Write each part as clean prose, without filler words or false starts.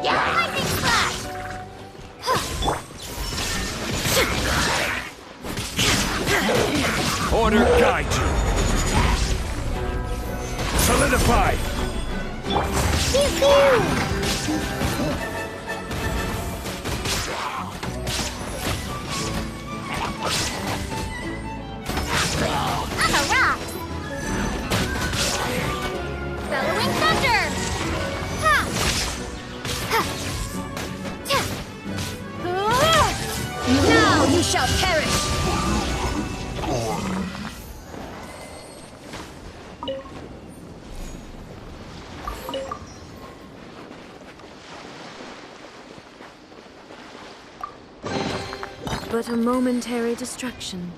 Lightning splash! Order guide you. Solidify. I'm a rock! Bellowing thunder! Ha! Ha! Ta! Now you shall perish! But a momentary distraction.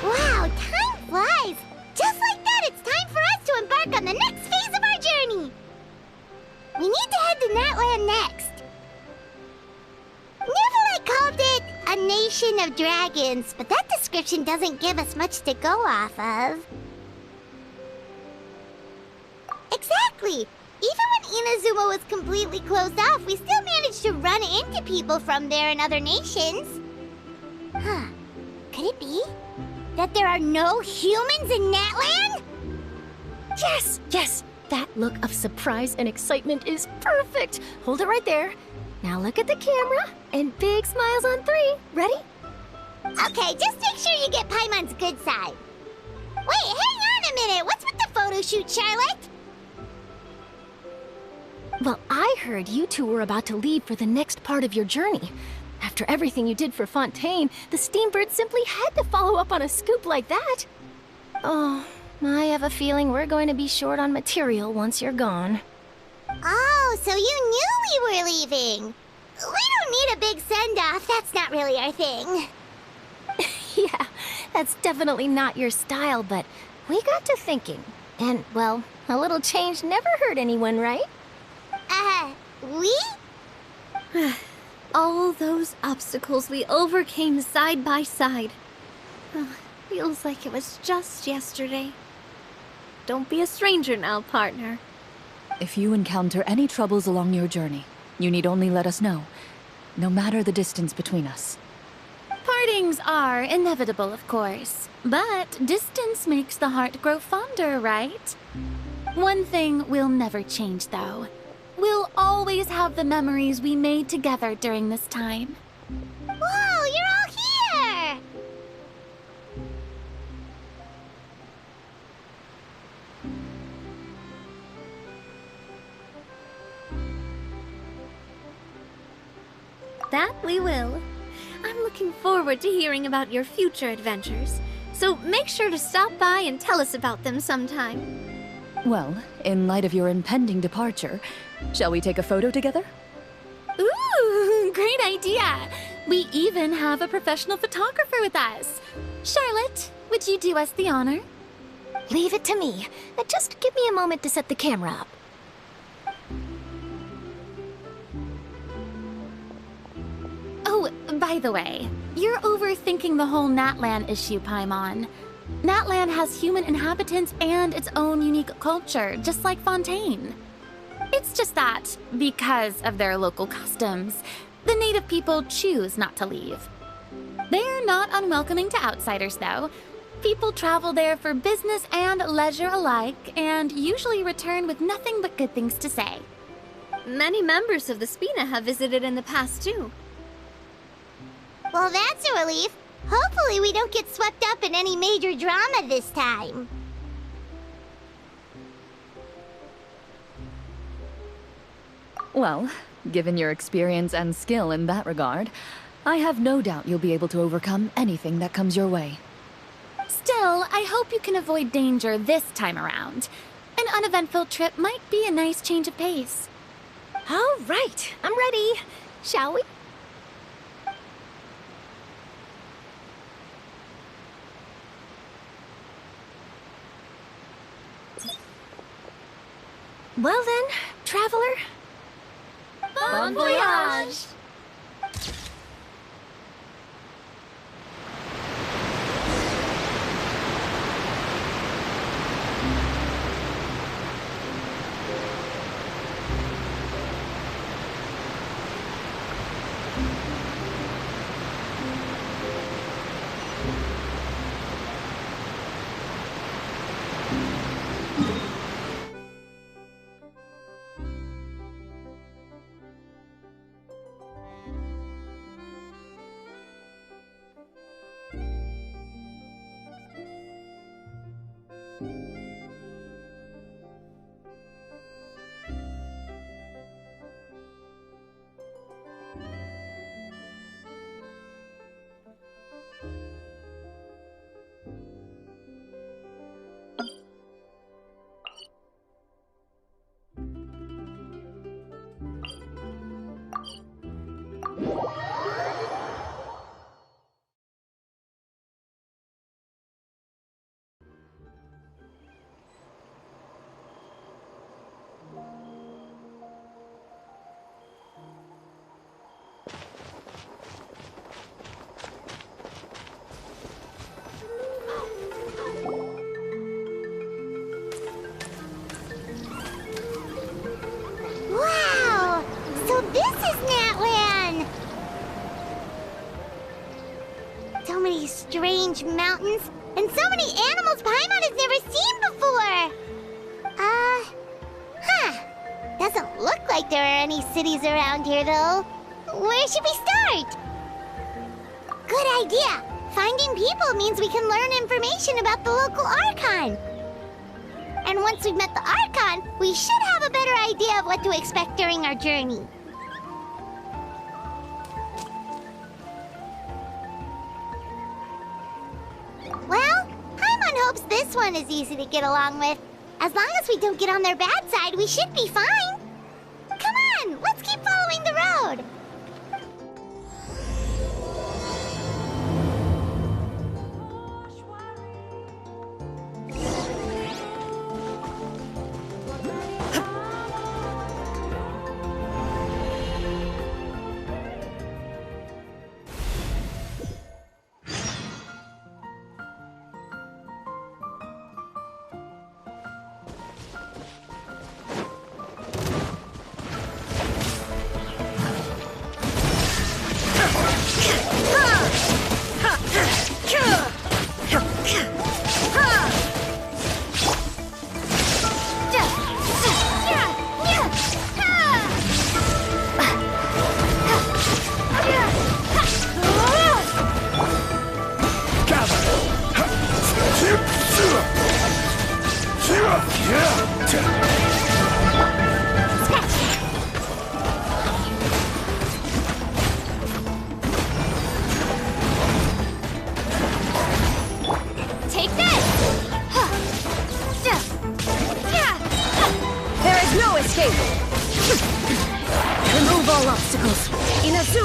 Wow, time flies! Just like that, it's time for us to embark on the next phase of our journey! We need to head to Natland next. Neverlight called it a nation of dragons, but that description doesn't give us much to go off of. Exactly! Even when Inazuma was completely closed off, we still managed to run into people from there in other nations. Huh. Could it be that there are no humans in Natland? Yes, yes! That look of surprise and excitement is perfect! Hold it right there. Now look at the camera, and big smiles on 3. Ready? Okay, just make sure you get Paimon's good side. Wait, hang on a minute! What's with the photo shoot, Charlotte? Well, I heard you two were about to leave for the next part of your journey. After everything you did for Fontaine, the Steambird simply had to follow up on a scoop like that. Oh, I have a feeling we're going to be short on material once you're gone. Oh, so you knew we were leaving. We don't need a big send-off. That's not really our thing. Yeah, that's definitely not your style, but we got to thinking. And, well, a little change never hurt anyone, right? We? All those obstacles we overcame side by side. Feels like it was just yesterday. Don't be a stranger now, partner. If you encounter any troubles along your journey, you need only let us know, no matter the distance between us. Partings are inevitable, of course, but distance makes the heart grow fonder, right? One thing will never change, though. We'll always have the memories we made together during this time. Whoa, you're all here! That we will. I'm looking forward to hearing about your future adventures, so make sure to stop by and tell us about them sometime. Well, in light of your impending departure, shall we take a photo together? Ooh, great idea! We even have a professional photographer with us. Charlotte, would you do us the honor? Leave it to me. Just give me a moment to set the camera up. Oh, by the way, you're overthinking the whole Natlan issue, Paimon. Natlan has human inhabitants and its own unique culture, just like Fontaine. It's just that, because of their local customs, the native people choose not to leave. They're not unwelcoming to outsiders, though. People travel there for business and leisure alike, and usually return with nothing but good things to say. Many members of the Spina have visited in the past, too. Well, that's a relief. Hopefully we don't get swept up in any major drama this time. Well, given your experience and skill in that regard, I have no doubt you'll be able to overcome anything that comes your way. Still, I hope you can avoid danger this time around. An uneventful trip might be a nice change of pace. All right, I'm ready. Shall we? Well then, traveler. Bon voyage! Wow! So this is Natlan! So many strange mountains, and so many animals Paimon has never seen before! Doesn't look like there are any cities around here, though. Where should we start? Good idea! Finding people means we can learn information about the local Archon. And once we've met the Archon, we should have a better idea of what to expect during our journey. Well, Paimon hopes this one is easy to get along with. As long as we don't get on their bad side, we should be fine. Come on, let's keep following the road.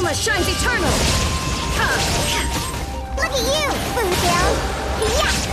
Dogma shines eternal! Look at you, Boozill! Yeah!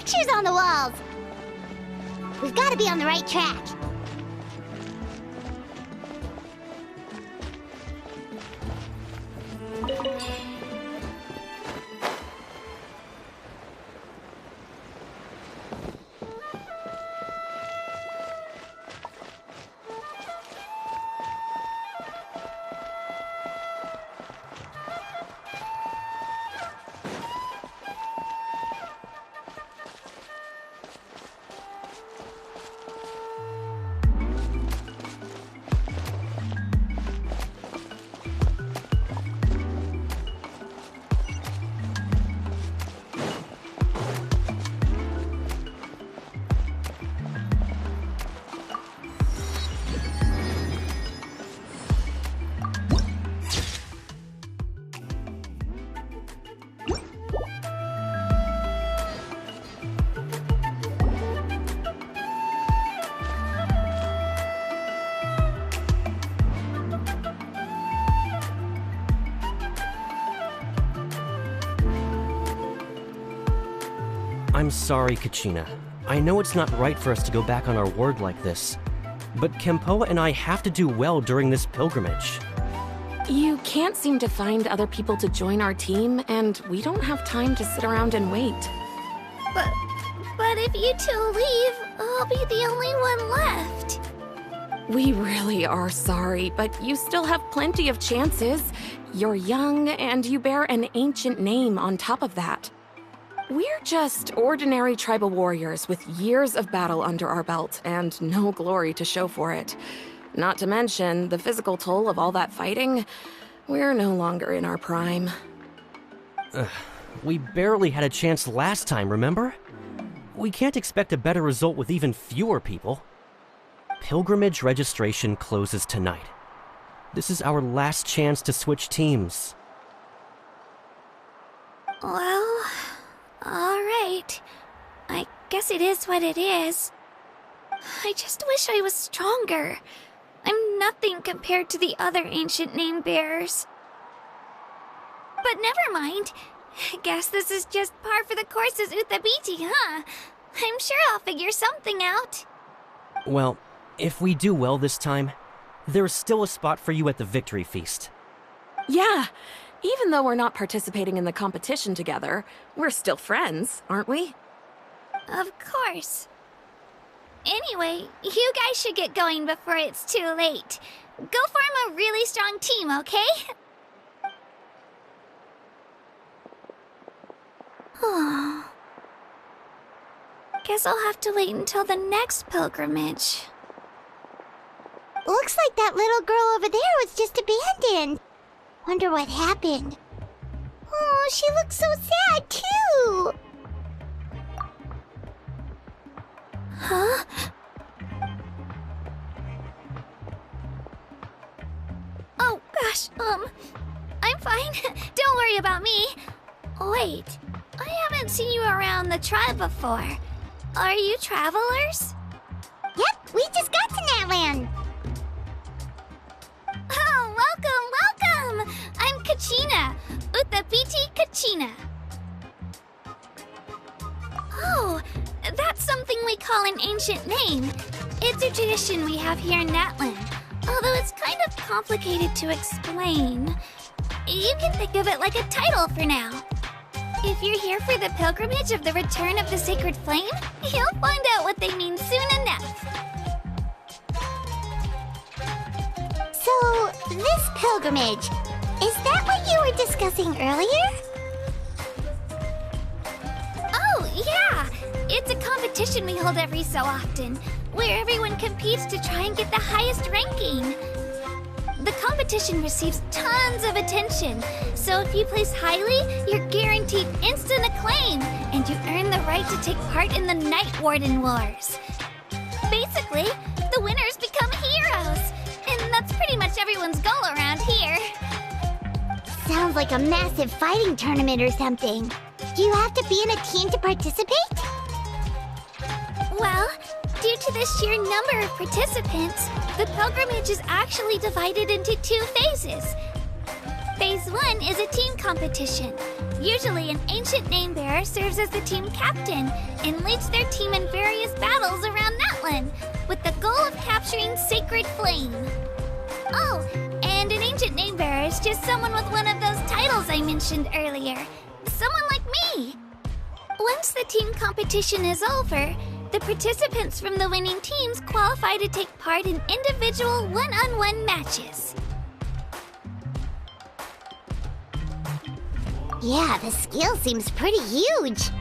pictures on the walls. We've got to be on the right track. I'm sorry, Kachina. I know it's not right for us to go back on our word like this, but Kempoa and I have to do well during this pilgrimage. You can't seem to find other people to join our team, and we don't have time to sit around and wait. But if you two leave, I'll be the only one left. We really are sorry, but you still have plenty of chances. You're young, and you bear an ancient name on top of that. We're just ordinary tribal warriors with years of battle under our belt and no glory to show for it. Not to mention the physical toll of all that fighting. We're no longer in our prime. We barely had a chance last time, remember? We can't expect a better result with even fewer people. Pilgrimage registration closes tonight. This is our last chance to switch teams. Well, alright. I guess it is what it is. I just wish I was stronger. I'm nothing compared to the other ancient name bearers. But never mind. Guess this is just par for the course as Uthabiti, huh? I'm sure I'll figure something out. Well, if we do well this time, there's still a spot for you at the victory feast. Yeah, even though we're not participating in the competition together, we're still friends, aren't we? Of course. Anyway, you guys should get going before it's too late. Go form a really strong team, okay? Guess I'll have to wait until the next pilgrimage. Looks like that little girl over there was just abandoned. Wonder what happened. Oh, she looks so sad, too. Huh? Oh, gosh, I'm fine. Don't worry about me. Wait, I haven't seen you around the tribe before. Are you travelers? Yep, we just got to Natland. Oh, welcome! I'm Kachina, Uthabiti Kachina. Oh, that's something we call an ancient name. It's a tradition we have here in Natland, although it's kind of complicated to explain. You can think of it like a title for now. If you're here for the pilgrimage of the return of the sacred flame, you'll find out what they mean soon enough. So, this pilgrimage, is that what you were discussing earlier? Oh, yeah! It's a competition we hold every so often, where everyone competes to try and get the highest ranking. The competition receives tons of attention, so if you place highly, you're guaranteed instant acclaim, and you earn the right to take part in the Night Warden Wars. Basically, the winners become heroes, and that's pretty much everyone's goal around here. Sounds like a massive fighting tournament or something. Do you have to be in a team to participate? Well, due to the sheer number of participants, the pilgrimage is actually divided into 2 phases. Phase 1 is a team competition. Usually, an ancient name bearer serves as the team captain and leads their team in various battles around Natlan, with the goal of capturing Sacred Flame. Oh, and an ancient name bearer is just someone with one of those titles I mentioned earlier. Someone like me. Once the team competition is over, the participants from the winning teams qualify to take part in individual one-on-one matches. Yeah, the skill seems pretty huge.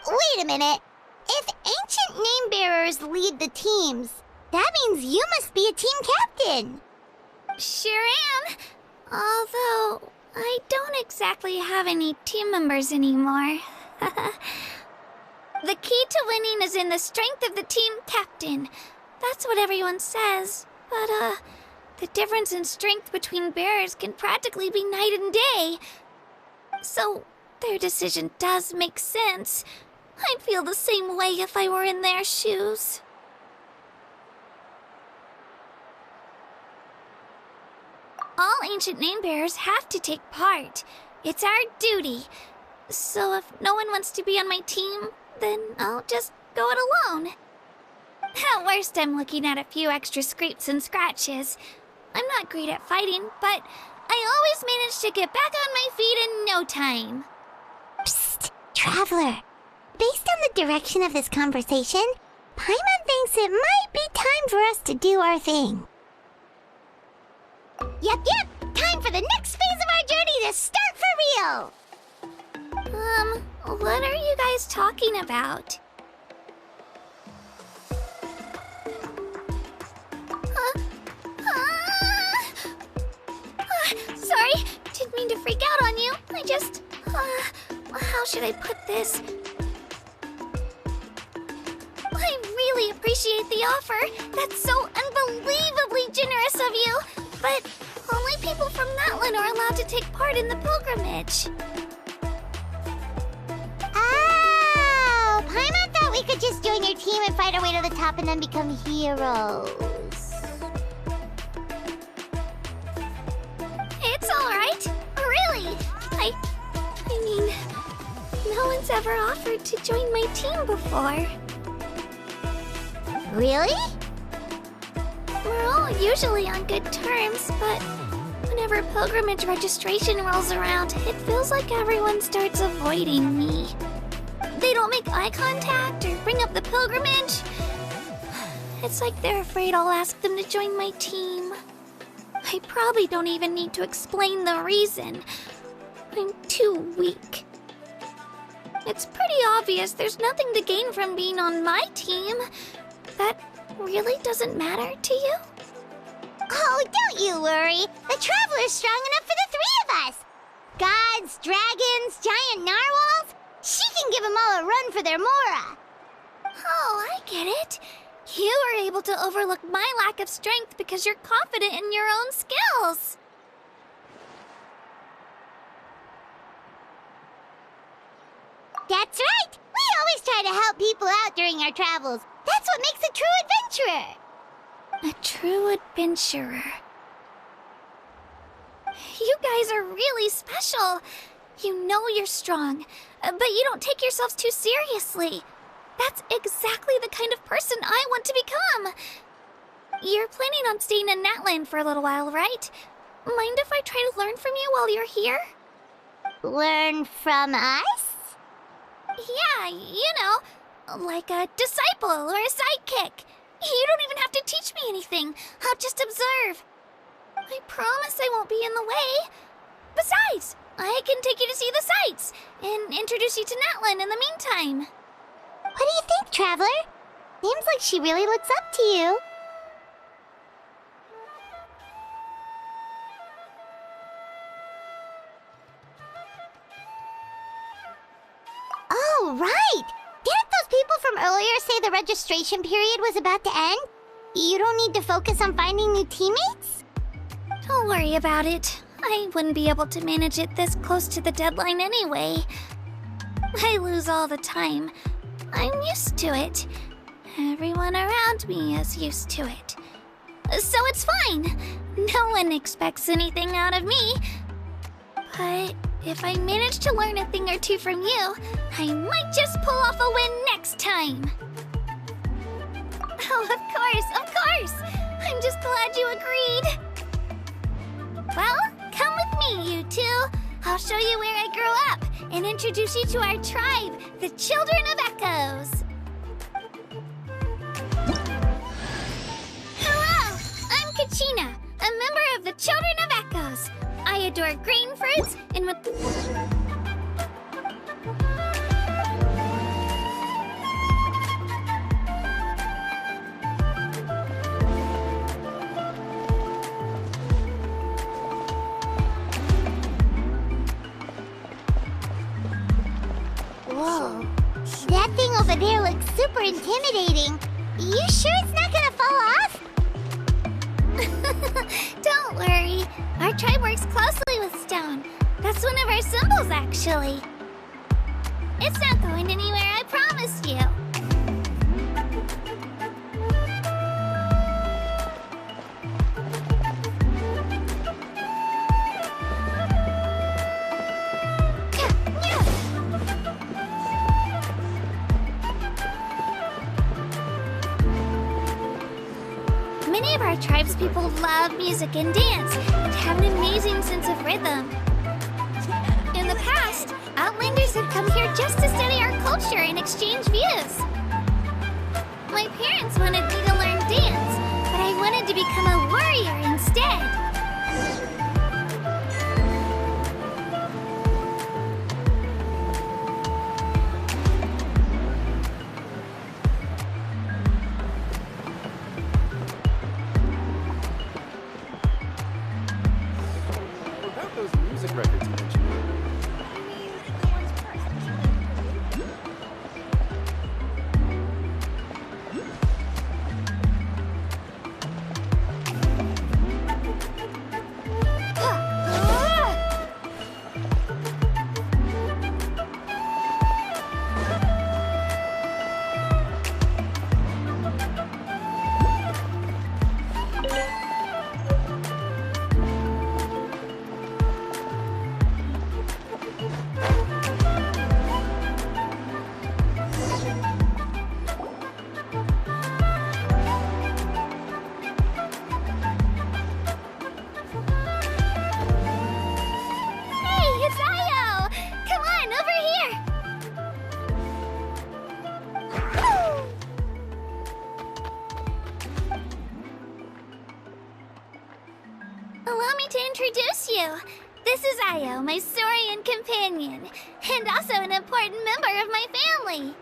Wait a minute. If ancient name bearers lead the teams, that means you must be a team captain. Sure am. Although, I don't exactly have any team members anymore. The key to winning is in the strength of the team captain. That's what everyone says. But, the difference in strength between bearers can practically be night and day. So, their decision does make sense. I'd feel the same way if I were in their shoes. All ancient name bearers have to take part. It's our duty. So if no one wants to be on my team, then I'll just go it alone. At worst, I'm looking at a few extra scrapes and scratches. I'm not great at fighting, but I always manage to get back on my feet in no time. Psst, Traveler. Based on the direction of this conversation, Paimon thinks it might be time for us to do our thing. Yep, time for the next phase of our journey to start for real! What are you guys talking about? Sorry, didn't mean to freak out on you. I just, how should I put this? I really appreciate the offer. That's so unbelievably generous of you. But only people from Natlan are allowed to take part in the pilgrimage. Oh, Paimon thought we could just join your team and fight our way to the top and then become heroes. It's alright. Really. I mean, no one's ever offered to join my team before. Really? We're all usually on good terms, but whenever pilgrimage registration rolls around, it feels like everyone starts avoiding me. They don't make eye contact or bring up the pilgrimage. It's like they're afraid I'll ask them to join my team. I probably don't even need to explain the reason. I'm too weak. It's pretty obvious there's nothing to gain from being on my team. That really doesn't matter to you? Oh, don't you worry. The Traveler's strong enough for the three of us. Gods, dragons, giant narwhals. She can give them all a run for their Mora. Oh, I get it. You were able to overlook my lack of strength because you're confident in your own skills. That's right. We always try to help people out during our travels. That's what makes a true adventurer. A true adventurer. You guys are really special. You know you're strong, but you don't take yourselves too seriously. That's exactly the kind of person I want to become. You're planning on staying in Natlan for a little while, right? Mind if I try to learn from you while you're here? Learn from us? Yeah, you know, like a disciple or a sidekick. You don't even have to teach me anything. I'll just observe. I promise I won't be in the way. Besides, I can take you to see the sights and introduce you to Natlan in the meantime. What do you think, Traveler? Seems like she really looks up to you. Oh, right! Didn't those people from earlier say the registration period was about to end? You don't need to focus on finding new teammates? Don't worry about it. I wouldn't be able to manage it this close to the deadline anyway. I lose all the time. I'm used to it. Everyone around me is used to it. So it's fine. No one expects anything out of me. But if I manage to learn a thing or two from you, I might just pull off a win next time. Oh, of course! I'm just glad you agreed. Well, come with me, you two. I'll show you where I grew up and introduce you to our tribe, the Children of Echoes. Hello, I'm Kachina, a member of the Children of Echoes. I adore green fruits and with... Whoa. That thing over there looks super intimidating. You sure it's not gonna fall off? Don't worry. Our tribe works closely with stone. That's one of our symbols, actually. It's not going anywhere, I promise you. Many of our tribespeople love music and dance and have an amazing sense of rhythm. In the past, Outlanders had come here just to study our culture and exchange views. My parents wanted me to learn dance, but I wanted to become a warrior instead. About those music records you mentioned. Allow me to introduce you. This is Io, my Saurian companion, and also an important member of my family.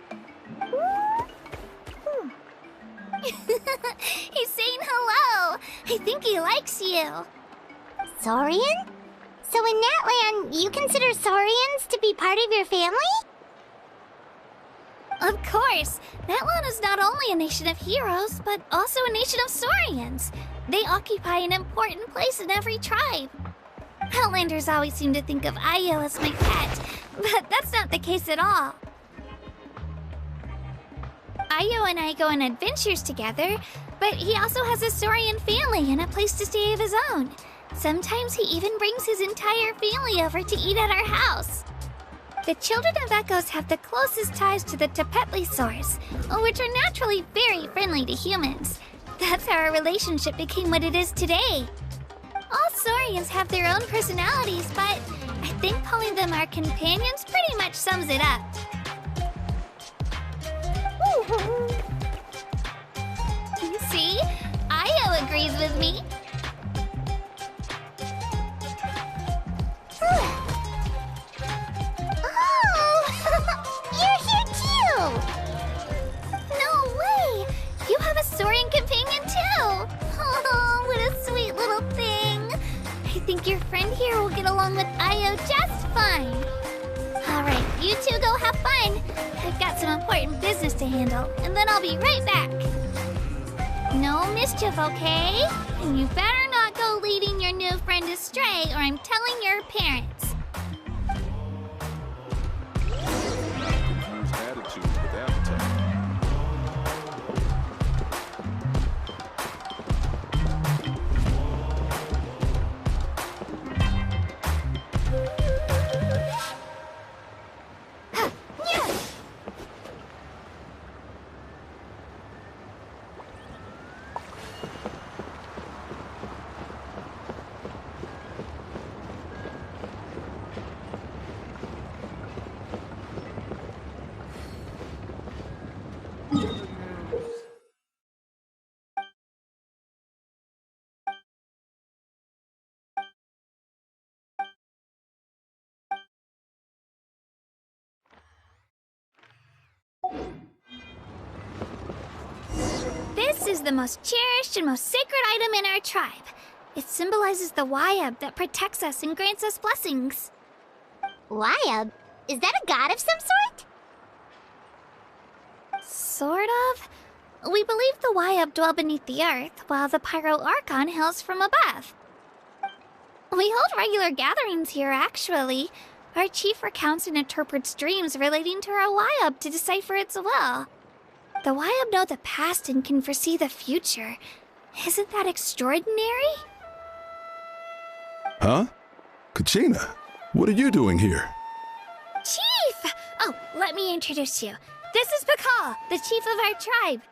He's saying hello. I think he likes you. Saurian? So in that land, you consider Saurians to be part of your family? Of course. That land is not only a nation of heroes, but also a nation of Saurians. They occupy an important place in every tribe. Outlanders always seem to think of Io as my pet, but that's not the case at all. Io and I go on adventures together, but he also has a Saurian family and a place to stay of his own. Sometimes he even brings his entire family over to eat at our house. The Children of Echoes have the closest ties to the Tepetlisaurs, which are naturally very friendly to humans. That's how our relationship became what it is today. All Saurians have their own personalities, but I think calling them our companions pretty much sums it up. You see? Io agrees with me. You're here too! No way! You have a Saurian companion too! Oh, what a sweet little thing! I think your friend here will get along with Io just fine. Alright, you two go have fun. I've got some important business to handle, and then I'll be right back. No mischief, okay? And you better not go leading your new friend astray, or I'm telling your parents. Attitude with appetite. This is the most cherished and most sacred item in our tribe. It symbolizes the Wayab that protects us and grants us blessings. Wayab? Is that a god of some sort? Sort of. We believe the Wayab dwell beneath the earth, while the Pyro Archon hails from above. We hold regular gatherings here, actually. Our chief recounts and interprets dreams relating to our Wayab to decipher its will. The Wayab know the past and can foresee the future. Isn't that extraordinary? Huh? Kachina, what are you doing here? Chief! Oh, let me introduce you. This is Pakal, the chief of our tribe.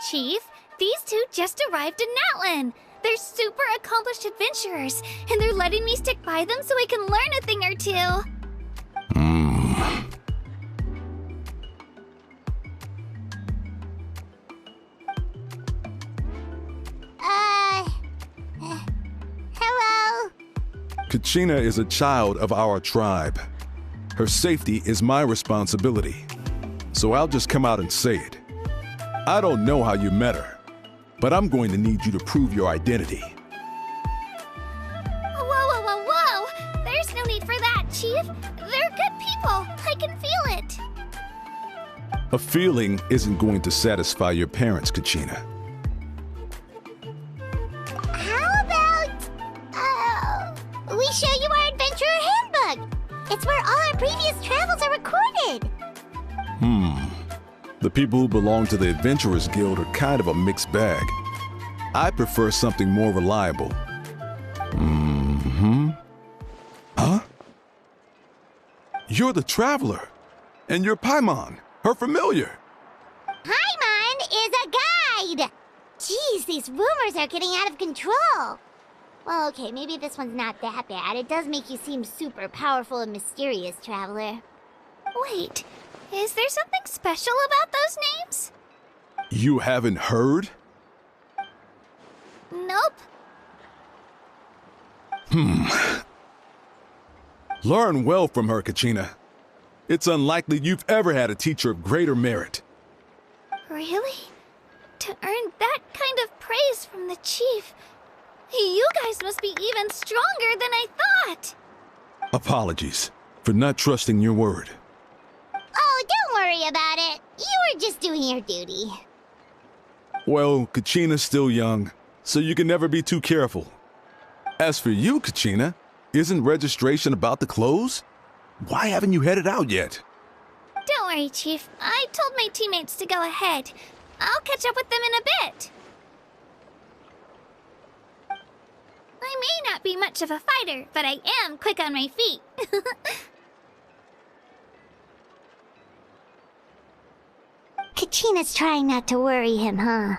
Chief, these two just arrived in Natlan. They're super accomplished adventurers, and they're letting me stick by them so I can learn a thing or two. Hello? Kachina is a child of our tribe. Her safety is my responsibility. So I'll just come out and say it. I don't know how you met her, but I'm going to need you to prove your identity. Whoa. There's no need for that, Chief. They're good people. I can feel it. A feeling isn't going to satisfy your parents, Kachina. How about, we show you our adventurer handbook? It's where all our previous travels are recorded. The people who belong to the Adventurers Guild are kind of a mixed bag. I prefer something more reliable. Huh? You're the Traveler, and you're Paimon, her familiar. Paimon is a guide! Jeez, these rumors are getting out of control. Well, okay, maybe this one's not that bad. It does make you seem super powerful and mysterious, Traveler. Wait, is there something special about those names? You haven't heard? Nope. Learn well from her, Kachina. It's unlikely you've ever had a teacher of greater merit. Really? To earn that kind of praise from the chief, you guys must be even stronger than I thought. Apologies for not trusting your word. Oh, don't worry about it. You were just doing your duty. Well, Kachina's still young, so you can never be too careful. As for you, Kachina, isn't registration about to close? Why haven't you headed out yet? Don't worry, Chief. I told my teammates to go ahead. I'll catch up with them in a bit. I may not be much of a fighter, but I am quick on my feet. Kachina's trying not to worry him, huh?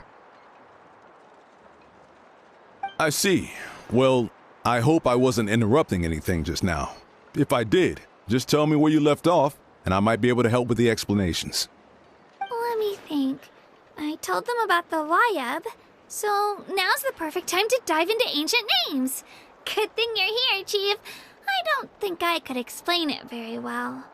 I see. Well, I hope I wasn't interrupting anything just now. If I did, just tell me where you left off, and I might be able to help with the explanations. Let me think. I told them about the Wayab, so now's the perfect time to dive into ancient names. Good thing you're here, Chief. I don't think I could explain it very well.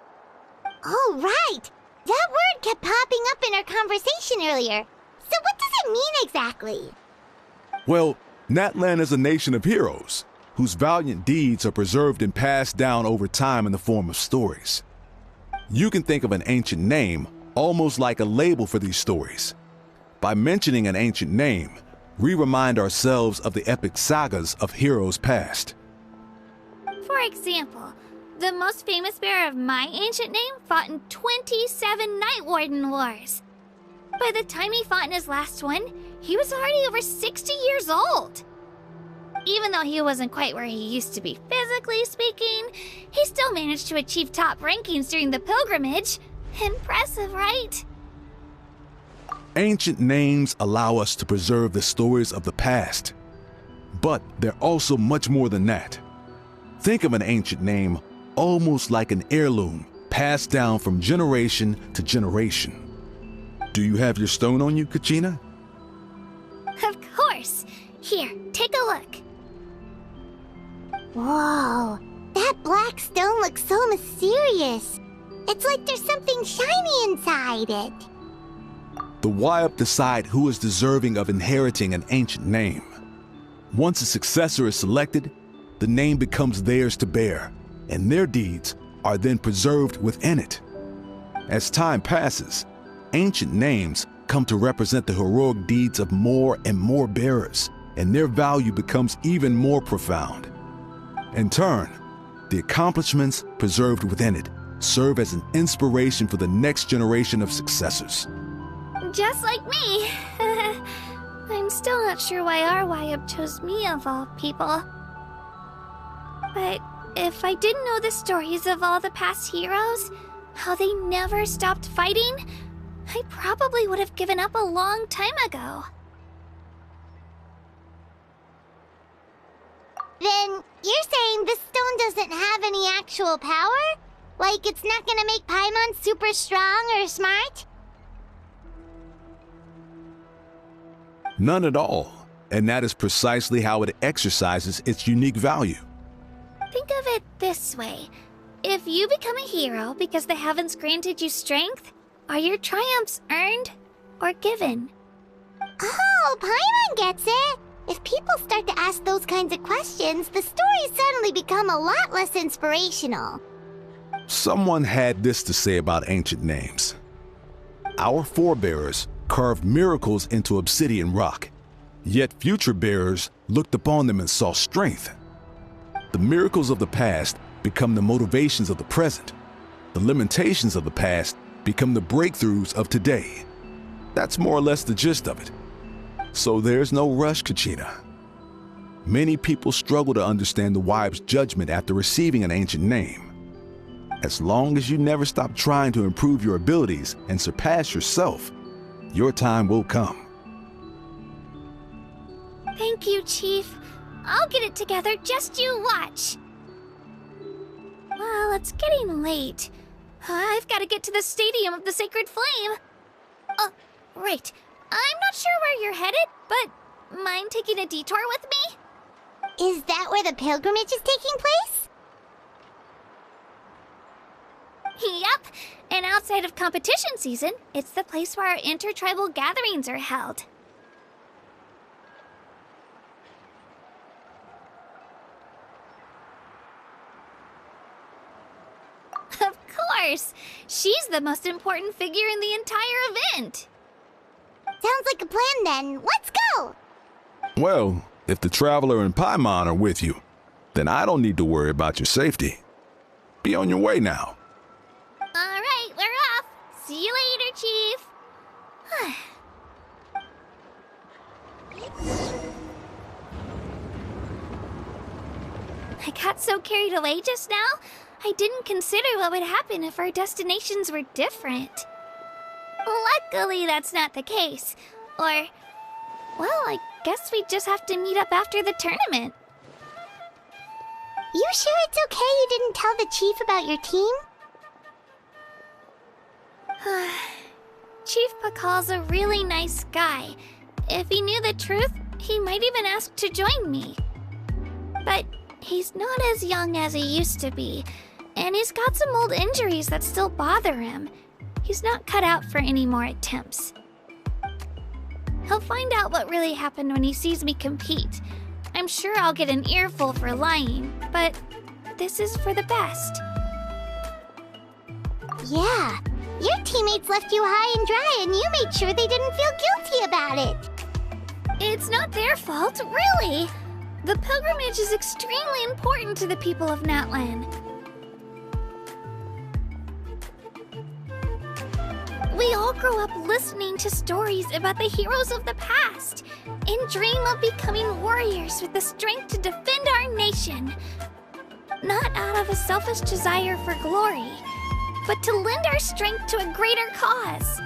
Oh, right! That word kept popping up in our conversation earlier. So what does it mean exactly? Well, Natlan is a nation of heroes, whose valiant deeds are preserved and passed down over time in the form of stories. You can think of an ancient name almost like a label for these stories. By mentioning an ancient name, we remind ourselves of the epic sagas of heroes past. For example, the most famous bearer of my ancient name fought in 27 Night Warden Wars. By the time he fought in his last one, he was already over 60 years old. Even though he wasn't quite where he used to be physically speaking, he still managed to achieve top rankings during the pilgrimage. Impressive, right? Ancient names allow us to preserve the stories of the past. But they're also much more than that. Think of an ancient name almost like an heirloom passed down from generation to generation. Do you have your stone on you, Kachina? Of course. Here, take a look. Whoa, that black stone looks so mysterious. It's like there's something shiny inside it. The Wayup decide who is deserving of inheriting an ancient name. Once a successor is selected, the name becomes theirs to bear, and their deeds are then preserved within it. As time passes, ancient names come to represent the heroic deeds of more and more bearers, and their value becomes even more profound. In turn, the accomplishments preserved within it serve as an inspiration for the next generation of successors. Just like me. I'm still not sure why our Wayup chose me of all people. But if I didn't know the stories of all the past heroes, how they never stopped fighting, I probably would have given up a long time ago. Then you're saying this stone doesn't have any actual power? Like it's not gonna make Paimon super strong or smart? None at all, and that is precisely how it exercises its unique value. Think of it this way. If you become a hero because the heavens granted you strength, are your triumphs earned or given? Oh, Paimon gets it! If people start to ask those kinds of questions, the stories suddenly become a lot less inspirational. Someone had this to say about ancient names. Our forebears carved miracles into obsidian rock, yet future bearers looked upon them and saw strength. The miracles of the past become the motivations of the present. The limitations of the past become the breakthroughs of today. That's more or less the gist of it. So there's no rush, Kachina. Many people struggle to understand the Wayup's judgment after receiving an ancient name. As long as you never stop trying to improve your abilities and surpass yourself, your time will come. Thank you, Chief. I'll get it together, just you watch. Well, it's getting late. I've got to get to the Stadium of the Sacred Flame. Right. I'm not sure where you're headed, but mind taking a detour with me? Is that where the pilgrimage is taking place? Yep. And outside of competition season, it's the place where our intertribal gatherings are held. Of course! She's the most important figure in the entire event! Sounds like a plan then. Let's go! Well, if the Traveler and Paimon are with you, then I don't need to worry about your safety. Be on your way now. Alright, we're off! See you later, Chief! I got so carried away just now, I didn't consider what would happen if our destinations were different. Luckily, that's not the case. Or, well, I guess we just have to meet up after the tournament. You sure it's okay you didn't tell the chief about your team? Chief Pakal's a really nice guy. If he knew the truth, he might even ask to join me. But he's not as young as he used to be, and he's got some old injuries that still bother him. He's not cut out for any more attempts. He'll find out what really happened when he sees me compete. I'm sure I'll get an earful for lying, but this is for the best. Yeah, your teammates left you high and dry and you made sure they didn't feel guilty about it. It's not their fault, really. The pilgrimage is extremely important to the people of Natlan. We all grow up listening to stories about the heroes of the past and dream of becoming warriors with the strength to defend our nation. Not out of a selfish desire for glory, but to lend our strength to a greater cause.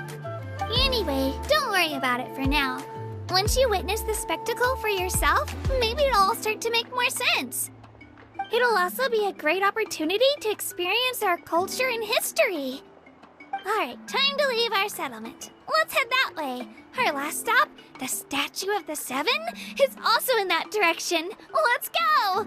Anyway, don't worry about it for now. Once you witness the spectacle for yourself, maybe it'll all start to make more sense. It'll also be a great opportunity to experience our culture and history. Alright, time to leave our settlement. Let's head that way. Our last stop, the Statue of the Seven, is also in that direction. Let's go!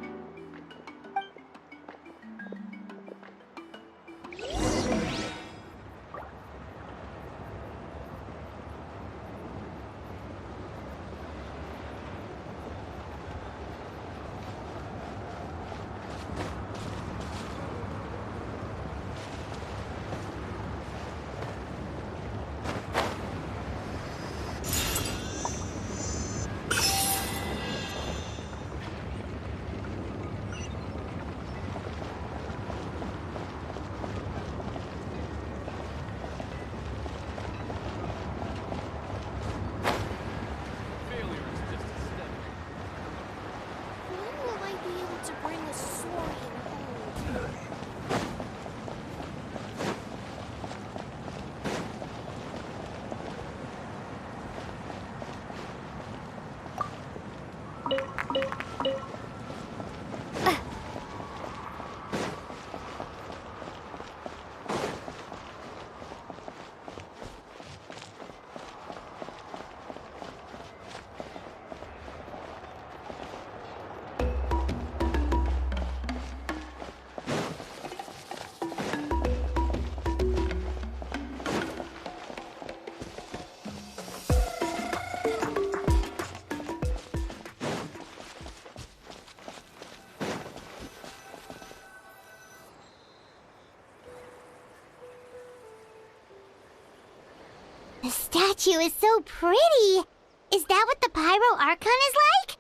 The statue is so pretty. Is that what the Pyro Archon is like?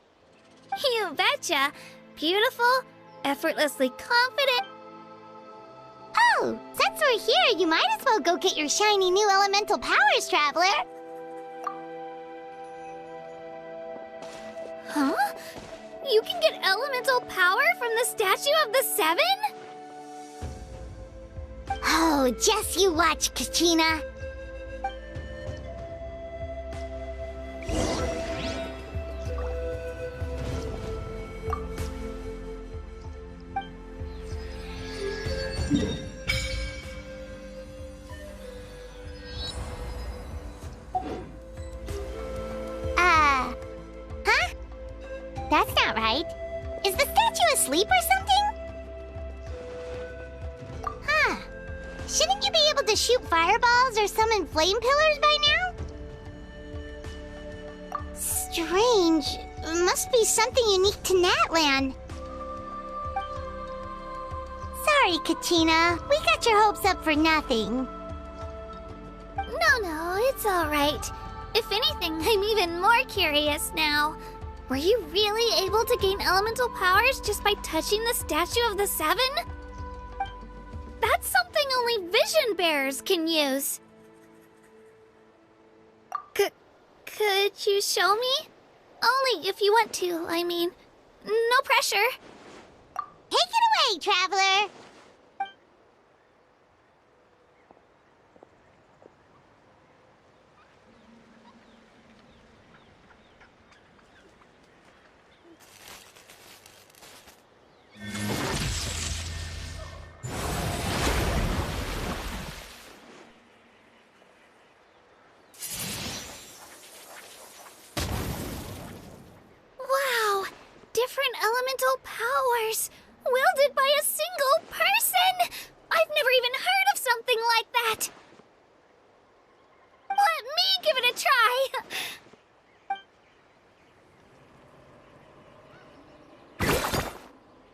You betcha. Beautiful, effortlessly confident. Oh, since we're here, you might as well go get your shiny new elemental powers, Traveler. Huh? You can get elemental power from the Statue of the Seven? Oh, just you watch, Kachina. Huh? That's not right. Is the statue asleep or something? Huh. Shouldn't you be able to shoot fireballs or summon flame pillars by now? Strange. Must be something unique to Natlan. Sorry, Kachina. We got your hopes up for nothing. No, it's all right. If anything, I'm even more curious now. Were you really able to gain elemental powers just by touching the Statue of the Seven? That's something only vision bearers can use. Could you show me? Only if you want to, I mean. No pressure. Take it away, Traveler. Wow! Different elemental powers! Wielded by a single person! I've never even heard of something like that! Let me give it a try!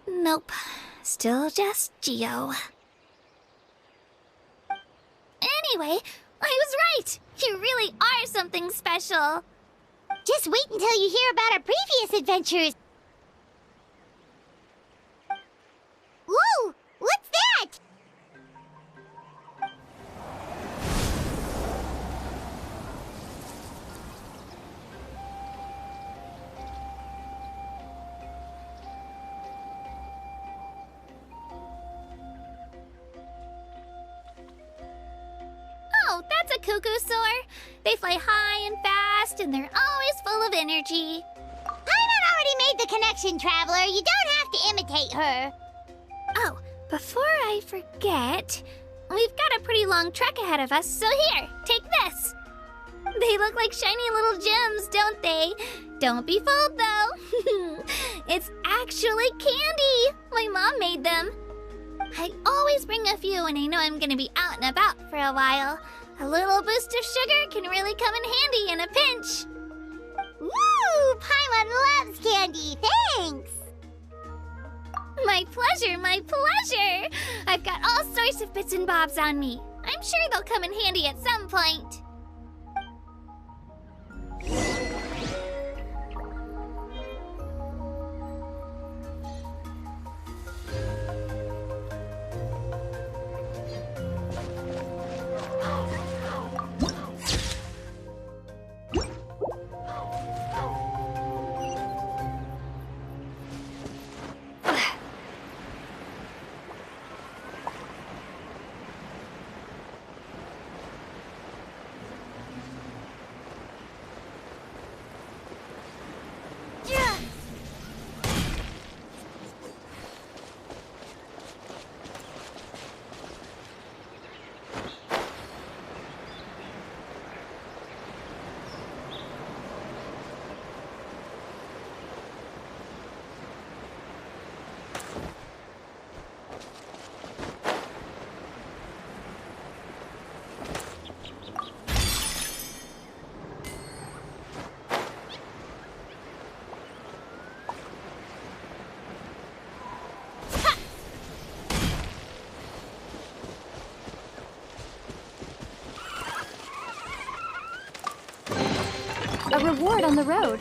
Nope. Still just Geo. Anyway, I was right! You really are something special! Just wait until you hear about our previous adventures. Whoa! What's that? Oh, that's a cuckoo soar. They fly high and fast, and they're always full of energy. Paimon already made the connection, Traveler. You don't have to imitate her. Oh, before I forget, we've got a pretty long trek ahead of us, so here, take this. They look like shiny little gems, don't they? Don't be fooled, though. It's actually candy. My mom made them. I always bring a few when I know I'm gonna be out and about for a while. A little boost of sugar can really come in handy in a pinch. Woo! Paimon loves candy. Thanks. My pleasure, my pleasure. I've got all sorts of bits and bobs on me. I'm sure they'll come in handy at some point. A reward on the road.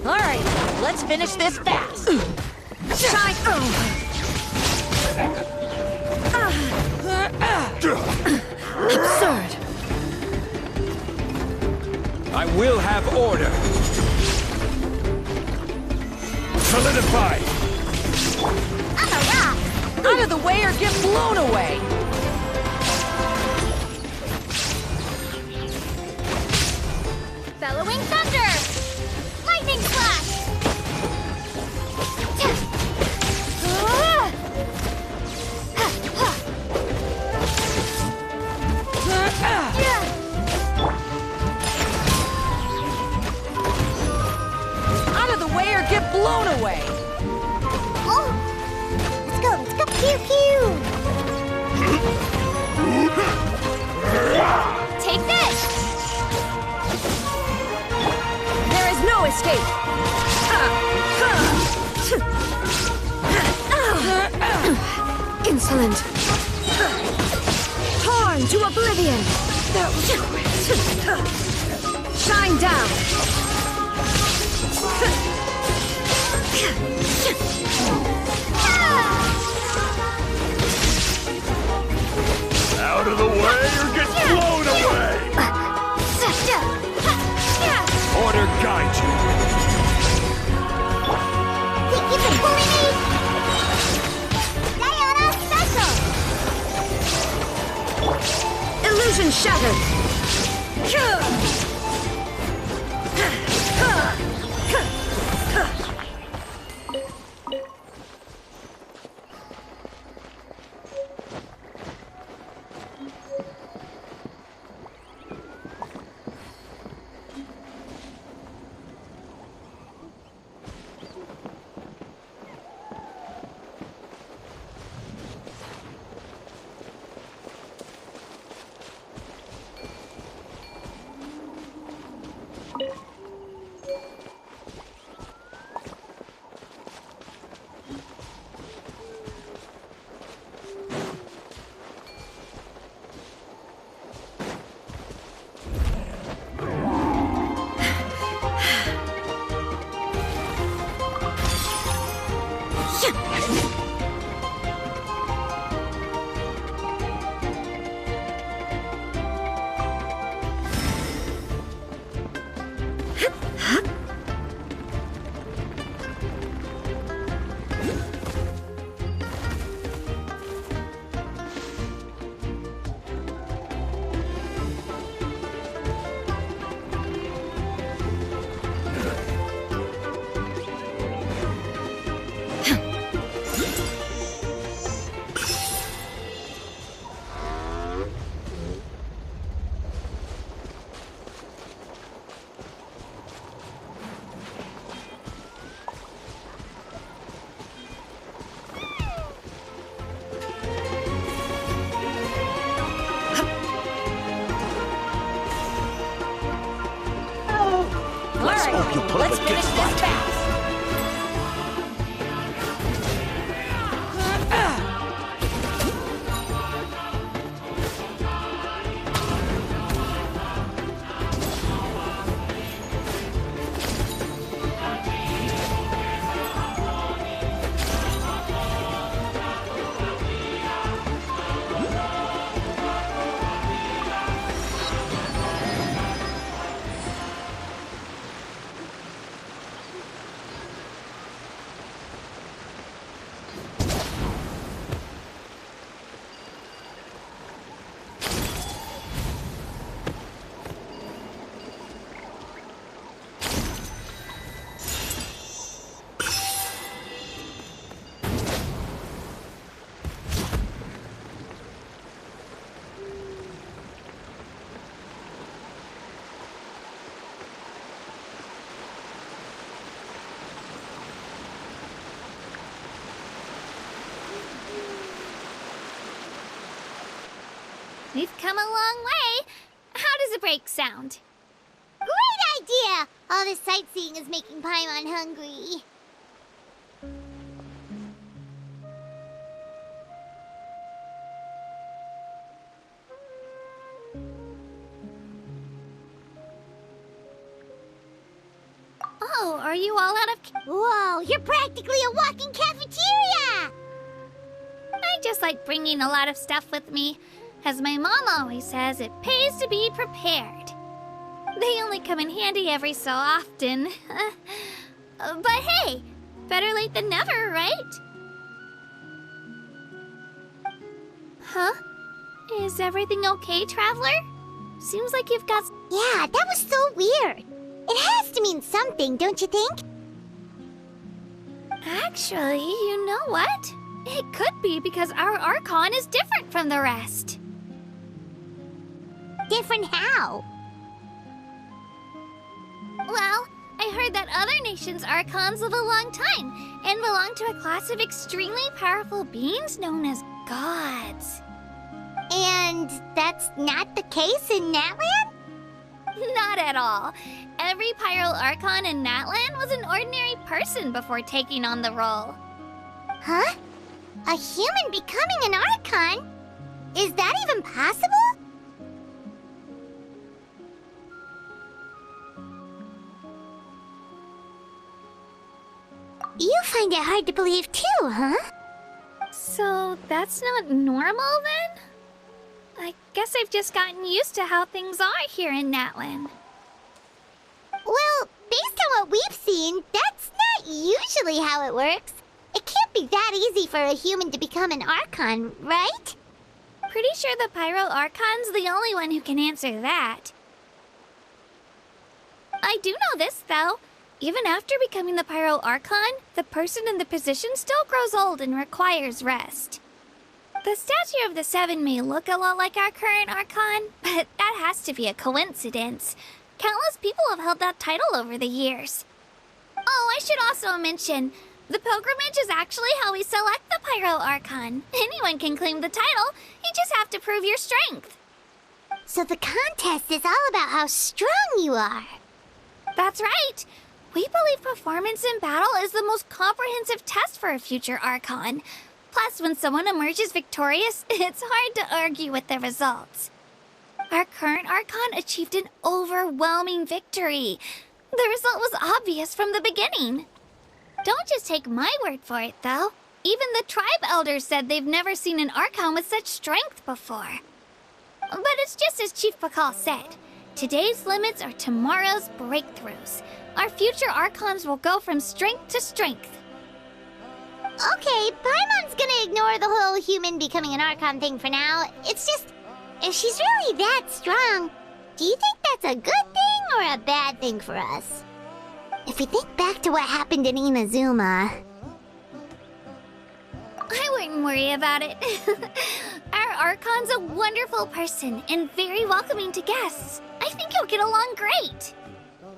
Alright, let's finish this fast. Shine. Absurd. I will have order. Solidify! I'm a rock! Out of the way or get blown away! Bellowing thunder! Lightning flash! Out of the way or get blown away! Oh! Let's go! Pew pew! Take this! There is no escape! Insolent. Torn to oblivion. That was quick. Shine down. Out of the way or get blown away! Order guide you! Think you can bully me? Diana special! Illusion shattered. Let's finish this fast. We've come a long way. How does a break sound? Great idea! All this sightseeing is making Paimon hungry. Oh, are you all out of... Whoa, you're practically a walking cafeteria! I just like bringing a lot of stuff with me. As my mom always says, it pays to be prepared. They only come in handy every so often. But hey, better late than never, right? Huh? Is everything okay, Traveler? Seems like you've got... Yeah, that was so weird. It has to mean something, don't you think? Actually, you know what? It could be because our Archon is different from the rest. Different how? Well, I heard that other nations' Archons live a long time and belong to a class of extremely powerful beings known as gods. And that's not the case in Natlan? Not at all. Every Pyro Archon in Natlan was an ordinary person before taking on the role. Huh? A human becoming an Archon? Is that even possible? You find it hard to believe too, huh? So that's not normal then? I guess I've just gotten used to how things are here in Natlan. Well, based on what we've seen, that's not usually how it works. It can't be that easy for a human to become an Archon, right? Pretty sure the Pyro Archon's the only one who can answer that. I do know this, though. Even after becoming the Pyro Archon, the person in the position still grows old and requires rest. The statue of the Seven may look a lot like our current Archon, but that has to be a coincidence. Countless people have held that title over the years. Oh, I should also mention, the pilgrimage is actually how we select the Pyro Archon. Anyone can claim the title, you just have to prove your strength. So the contest is all about how strong you are. That's right. We believe performance in battle is the most comprehensive test for a future Archon. Plus, when someone emerges victorious, it's hard to argue with the results. Our current Archon achieved an overwhelming victory. The result was obvious from the beginning. Don't just take my word for it, though. Even the tribe elders said they've never seen an Archon with such strength before. But it's just as Chief Pakal said. Today's limits are tomorrow's breakthroughs. Our future Archons will go from strength to strength. Okay, Paimon's gonna ignore the whole human becoming an Archon thing for now. It's just, if she's really that strong, do you think that's a good thing or a bad thing for us? If we think back to what happened in Inazuma... I wouldn't worry about it. Our Archon's a wonderful person and very welcoming to guests. I think he'll get along great.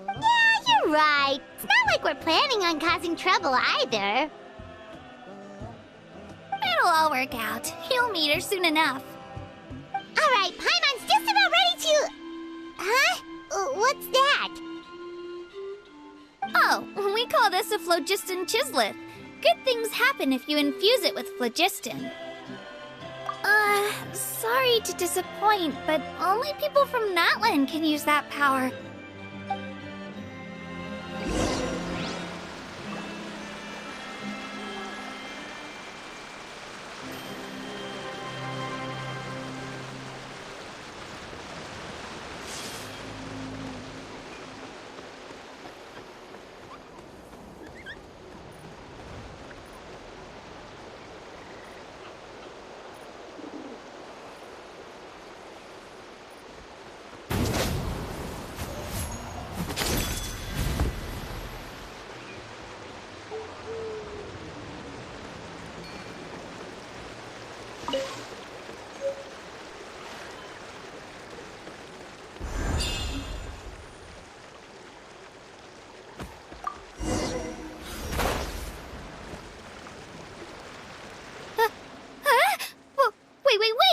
Yeah, you're right. It's not like we're planning on causing trouble either. It'll all work out. He'll meet her soon enough. Alright, Paimon's just about ready to... Huh? What's that? Oh, we call this a phlogiston chisleth. Good things happen if you infuse it with phlogiston. Sorry to disappoint, but only people from Natlan can use that power.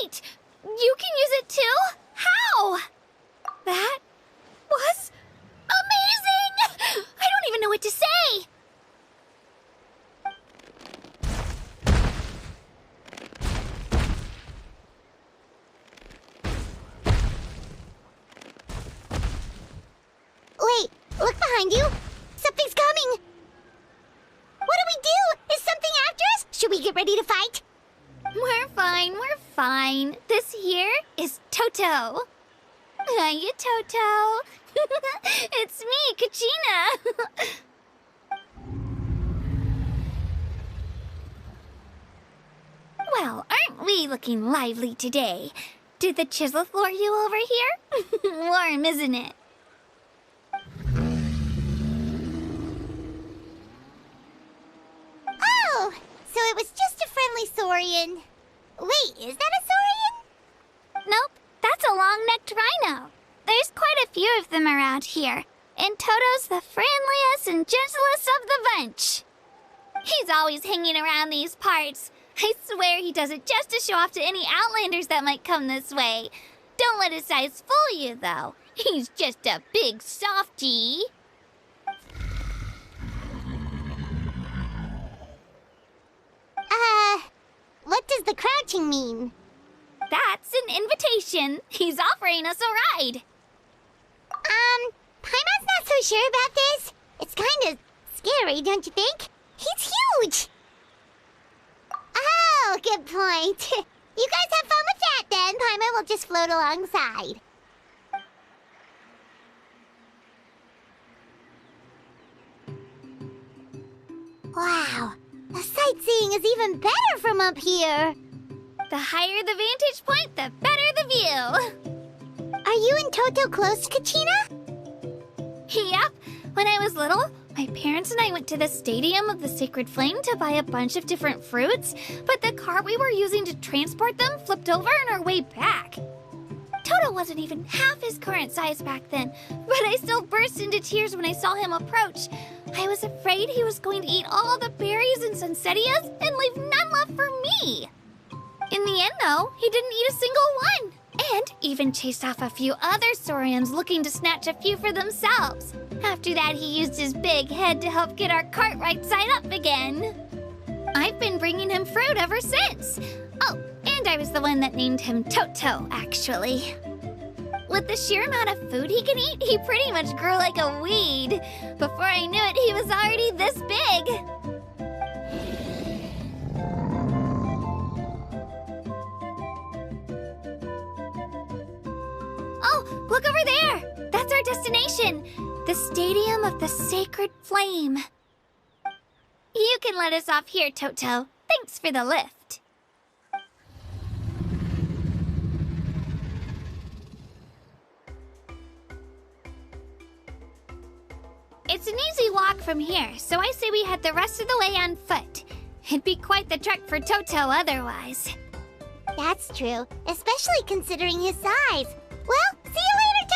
Wait! You can use it behind you! Something's coming! What do we do? Is something after us? Should we get ready to fight? We're fine. This here is Toto. Hiya, Toto. It's me, Kachina. Well, aren't we looking lively today? Did the chisel floor you over here? Warm, isn't it? Oh, so it was just a friendly saurian. Wait, is that a saurian? Nope, that's a long-necked rhino. There's quite a few of them around here, and Toto's the friendliest and gentlest of the bunch. He's always hanging around these parts. I swear he does it just to show off to any outlanders that might come this way. Don't let his size fool you, though. He's just a big softie. What does the crouching mean? That's an invitation. He's offering us a ride. Paimon's not so sure about this. It's kind of scary, don't you think? He's huge! Oh, good point. You guys have fun with that then. Paimon will just float alongside. Wow, the sightseeing is even better from up here. The higher the vantage point, the better the view. Are you and Toto close, Kachina? Yep. When I was little, my parents and I went to the Stadium of the Sacred Flame to buy a bunch of different fruits, but the cart we were using to transport them flipped over on our way back. Toto wasn't even half his current size back then, but I still burst into tears when I saw him approach. I was afraid he was going to eat all the berries and sunsettias and leave none left for me. In the end, though, he didn't eat a single one, and even chased off a few other saurians looking to snatch a few for themselves. After that, he used his big head to help get our cart right side up again. I've been bringing him fruit ever since. Oh, and I was the one that named him Toto, actually. With the sheer amount of food he can eat, he pretty much grew like a weed. Before I knew it, he was already this big. Oh, look over there! That's our destination! The Stadium of the Sacred Flame. You can let us off here, Toto. Thanks for the lift. It's an easy walk from here, so I say we head the rest of the way on foot. It'd be quite the trek for Toto otherwise. That's true, especially considering his size. Well, see you later, Toto!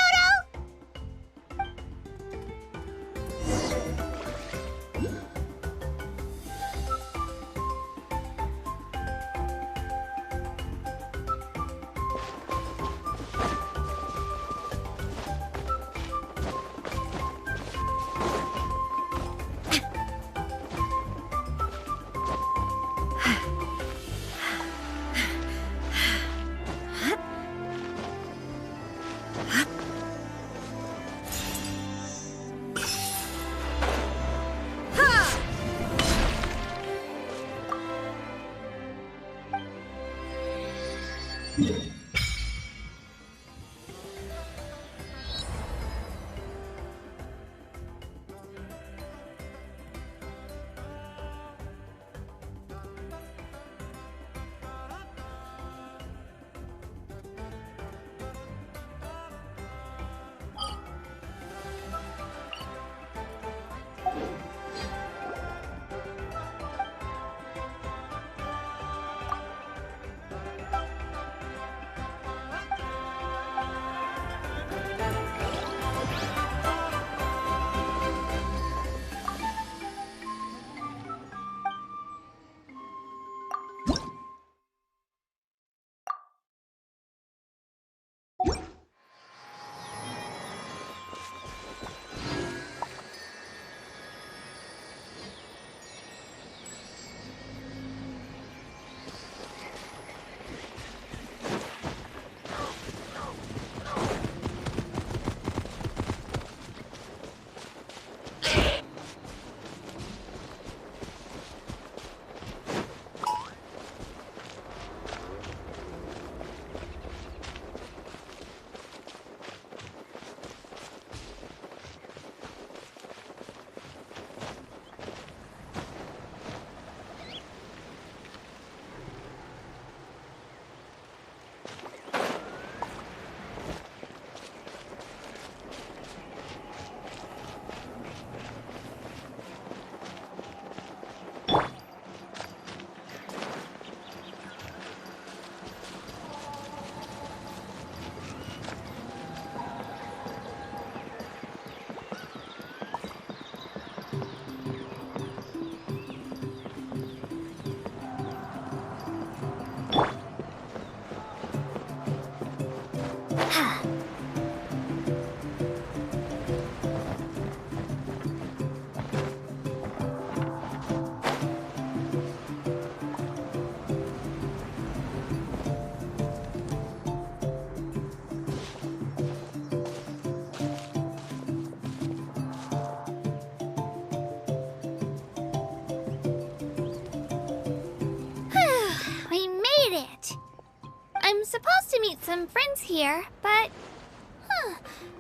I'm supposed to meet some friends here, but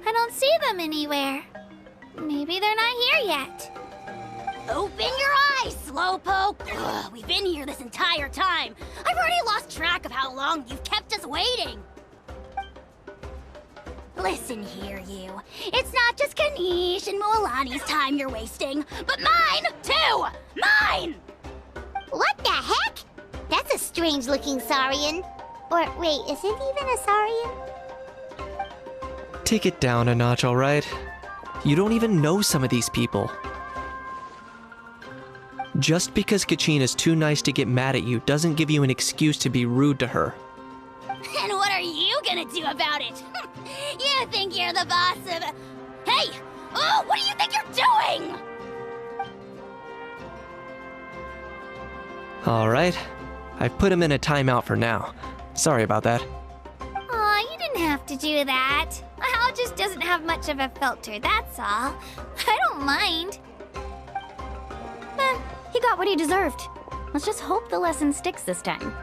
I don't see them anywhere. Maybe they're not here yet. Open your eyes, Slowpoke! Ugh, we've been here this entire time. I've already lost track of how long you've kept us waiting. Listen here, you. It's not just Kanish and Moalani's time you're wasting, but mine, too! Mine! What the heck? That's a strange-looking Saurian. Or, wait, is it even a Saurian? Take it down a notch, alright? You don't even know some of these people. Just because Kachina's too nice to get mad at you doesn't give you an excuse to be rude to her. And what are you gonna do about it? You think you're the boss of... Hey! Oh, what do you think you're doing? Alright. I've put him in a timeout for now. Sorry about that. Aw, you didn't have to do that. Hal just doesn't have much of a filter, that's all. I don't mind. He got what he deserved. Let's just hope the lesson sticks this time.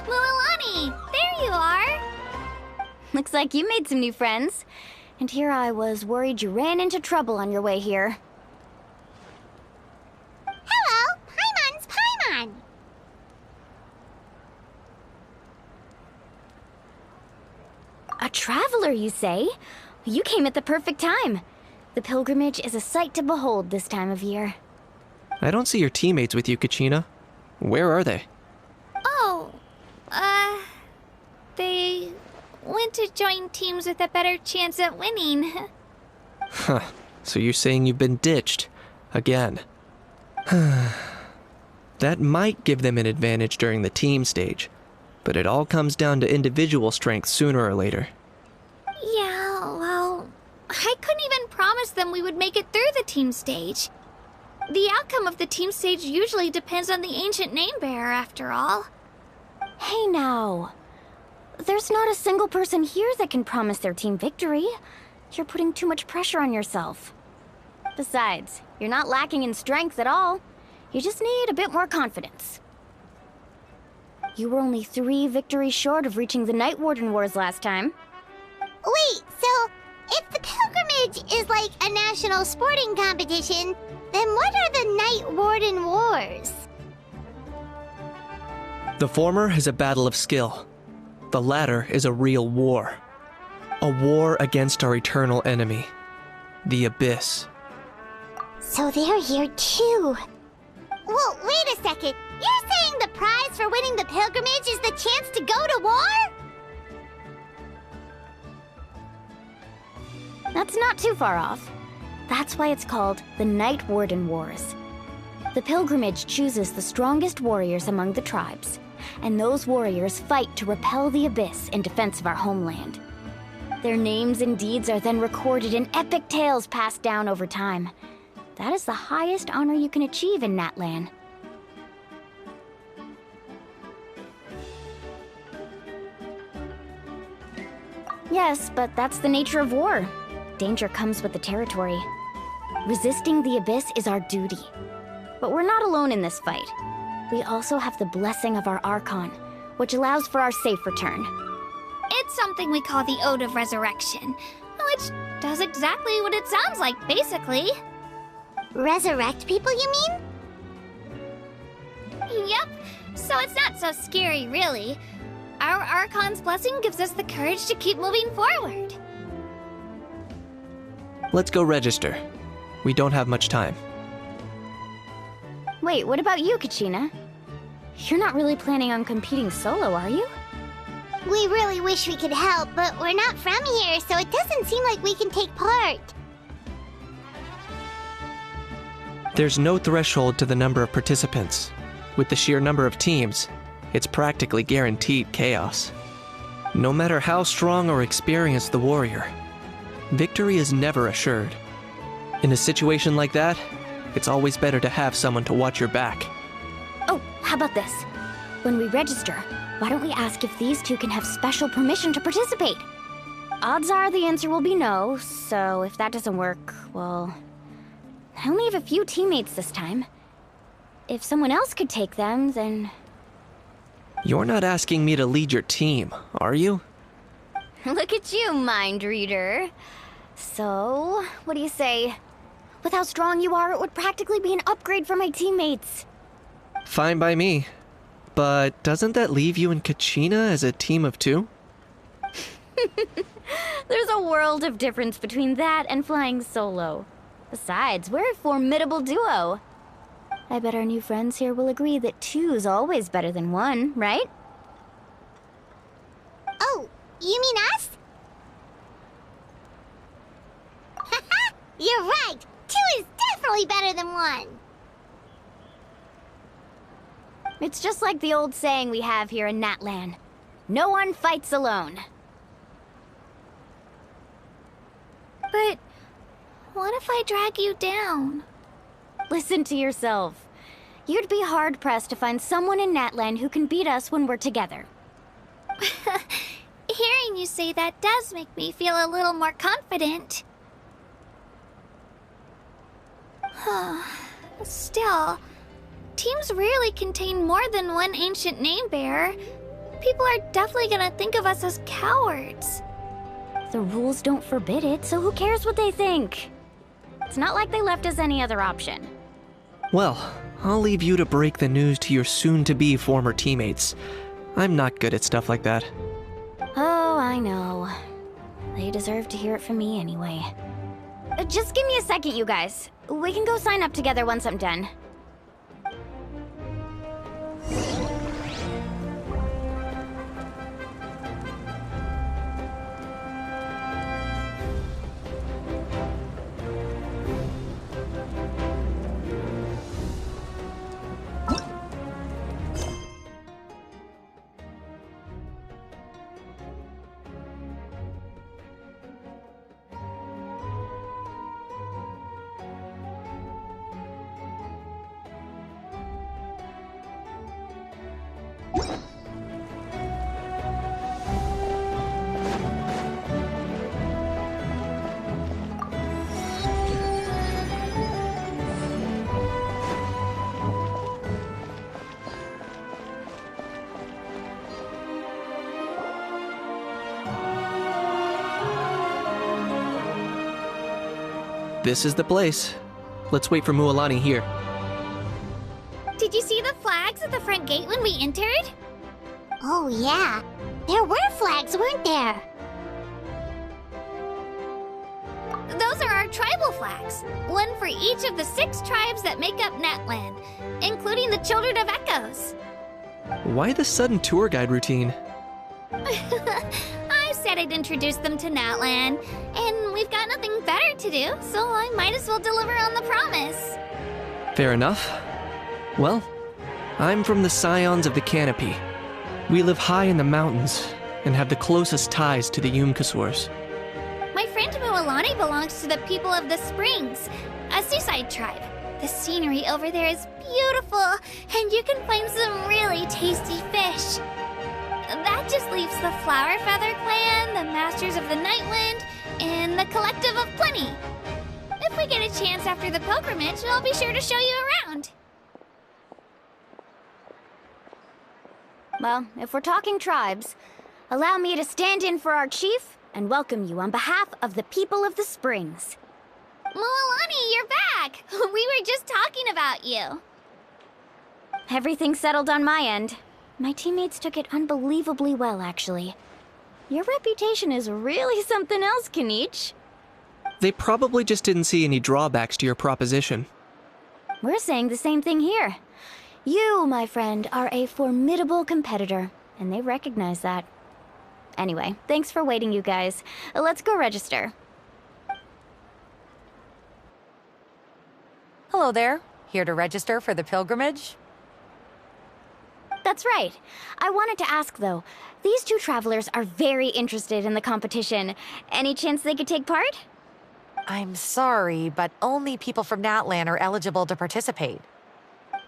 Mualani, there you are. Looks like you made some new friends. And here I was worried you ran into trouble on your way here. Hello, Paimon's Paimon. A traveler, you say? You came at the perfect time. The pilgrimage is a sight to behold this time of year. I don't see your teammates with you, Kachina. Where are they? Oh, they went to join teams with a better chance at winning. Huh. So you're saying you've been ditched. Again. That might give them an advantage during the team stage, but it all comes down to individual strength sooner or later. Yeah, well, I couldn't even promise them we would make it through the team stage. The outcome of the team stage usually depends on the ancient name bearer, after all. Hey now. There's not a single person here that can promise their team victory. You're putting too much pressure on yourself. Besides, you're not lacking in strength at all. You just need a bit more confidence. You were only 3 victories short of reaching the Night Warden Wars last time. Wait, so if the pilgrimage is like a national sporting competition, then what are the Night Warden Wars? The former is a battle of skill. The latter is a real war. A war against our eternal enemy, the Abyss. So they're here too. Well, wait a second. You're saying the prize for winning the pilgrimage is the chance to go to war? That's not too far off. That's why it's called the Night Warden Wars. The pilgrimage chooses the strongest warriors among the tribes, and those warriors fight to repel the Abyss in defense of our homeland. Their names and deeds are then recorded in epic tales passed down over time. That is the highest honor you can achieve in Natlan. Yes, but that's the nature of war. Danger comes with the territory. Resisting the Abyss is our duty. But we're not alone in this fight. We also have the blessing of our Archon, which allows for our safe return. It's something we call the Ode of Resurrection, which does exactly what it sounds like, basically. Resurrect people, you mean? Yep, so it's not so scary, really. Our Archon's blessing gives us the courage to keep moving forward. Let's go register. We don't have much time. Wait, what about you, Kachina? You're not really planning on competing solo, are you? We really wish we could help, but we're not from here, so it doesn't seem like we can take part. There's no threshold to the number of participants. With the sheer number of teams, it's practically guaranteed chaos. No matter how strong or experienced the warrior, victory is never assured. In a situation like that, it's always better to have someone to watch your back. Oh, how about this? When we register, why don't we ask if these two can have special permission to participate? Odds are the answer will be no, so if that doesn't work, well... I only have a few teammates this time. If someone else could take them, then... You're not asking me to lead your team, are you? Look at you, mind reader. So, what do you say? With how strong you are, it would practically be an upgrade for my teammates. Fine by me. But doesn't that leave you and Kachina as a team of two? There's a world of difference between that and flying solo. Besides, we're a formidable duo. I bet our new friends here will agree that two's always better than one, right? Oh, you mean us? Haha, you're right. Two is definitely better than one. It's just like the old saying we have here in Natlan. No one fights alone. But what if I drag you down? Listen to yourself. You'd be hard-pressed to find someone in Natlan who can beat us when we're together. Hearing you say that does make me feel a little more confident. Still, teams rarely contain more than one ancient name bearer. People are definitely gonna think of us as cowards. The rules don't forbid it, so who cares what they think? It's not like they left us any other option. Well, I'll leave you to break the news to your soon-to-be former teammates. I'm not good at stuff like that. Oh, I know. They deserve to hear it from me anyway. Just give me a second, you guys. We can go sign up together once I'm done. This is the place. Let's wait for Mualani here. Did you see the flags at the front gate when we entered? Oh, yeah. There were flags, weren't there? Those are our tribal flags. One for each of the 6 tribes that make up Natlan, including the Children of Echoes. Why the sudden tour guide routine? I said I'd introduce them to Natlan, and we've got nothing better to do, so I might as well deliver on the promise. Fair enough. Well, I'm from the Scions of the Canopy. We live high in the mountains and have the closest ties to the Yumkasors. My friend Mualani belongs to the people of the Springs, a seaside tribe. The scenery over there is beautiful, and you can find some really tasty fish. That just leaves the Flower Feather Clan, the Masters of the Nightwind, and the Collective of Plenty. If we get a chance after the pilgrimage, I'll be sure to show you around. Well, if we're talking tribes, allow me to stand in for our chief and welcome you on behalf of the people of the Springs. Mualani, you're back! We were just talking about you. Everything's settled on my end. My teammates took it unbelievably well, actually. Your reputation is really something else, Kanich. They probably just didn't see any drawbacks to your proposition. We're saying the same thing here. You, my friend, are a formidable competitor, and they recognize that. Anyway, thanks for waiting, you guys. Let's go register. Hello there. Here to register for the pilgrimage? That's right. I wanted to ask, though. These two travelers are very interested in the competition. Any chance they could take part? I'm sorry, but only people from Natlan are eligible to participate.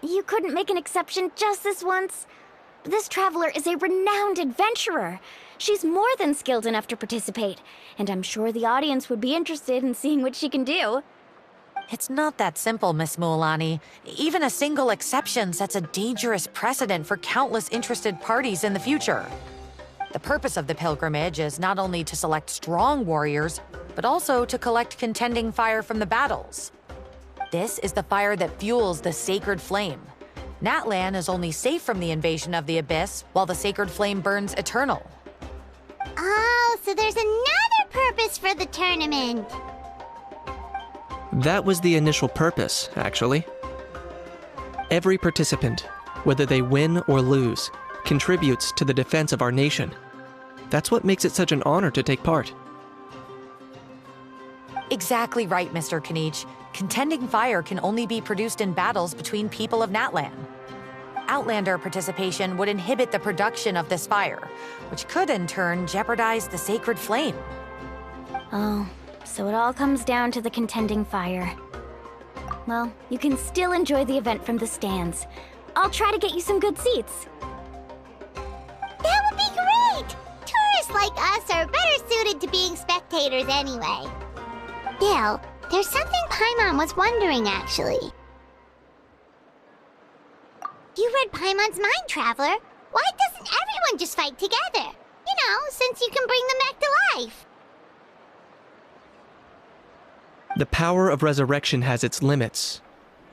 You couldn't make an exception just this once? This traveler is a renowned adventurer. She's more than skilled enough to participate, and I'm sure the audience would be interested in seeing what she can do. It's not that simple, Miss Mualani. Even a single exception sets a dangerous precedent for countless interested parties in the future. The purpose of the pilgrimage is not only to select strong warriors, but also to collect contending fire from the battles. This is the fire that fuels the sacred flame. Natlan is only safe from the invasion of the Abyss, while the sacred flame burns eternal. Oh, so there's another purpose for the tournament. That was the initial purpose, actually. Every participant, whether they win or lose, contributes to the defense of our nation. That's what makes it such an honor to take part. Exactly right, Mr. Kanich. Contending fire can only be produced in battles between people of Natlan. Outlander participation would inhibit the production of this fire, which could in turn jeopardize the sacred flame. Oh, so it all comes down to the contending fire. Well, you can still enjoy the event from the stands. I'll try to get you some good seats. That would be great! Tourists like us are better suited to being spectators anyway. Gil, there's something Paimon was wondering, actually. You read Paimon's mind, Traveler. Why doesn't everyone just fight together? You know, since you can bring them back to life. The power of resurrection has its limits.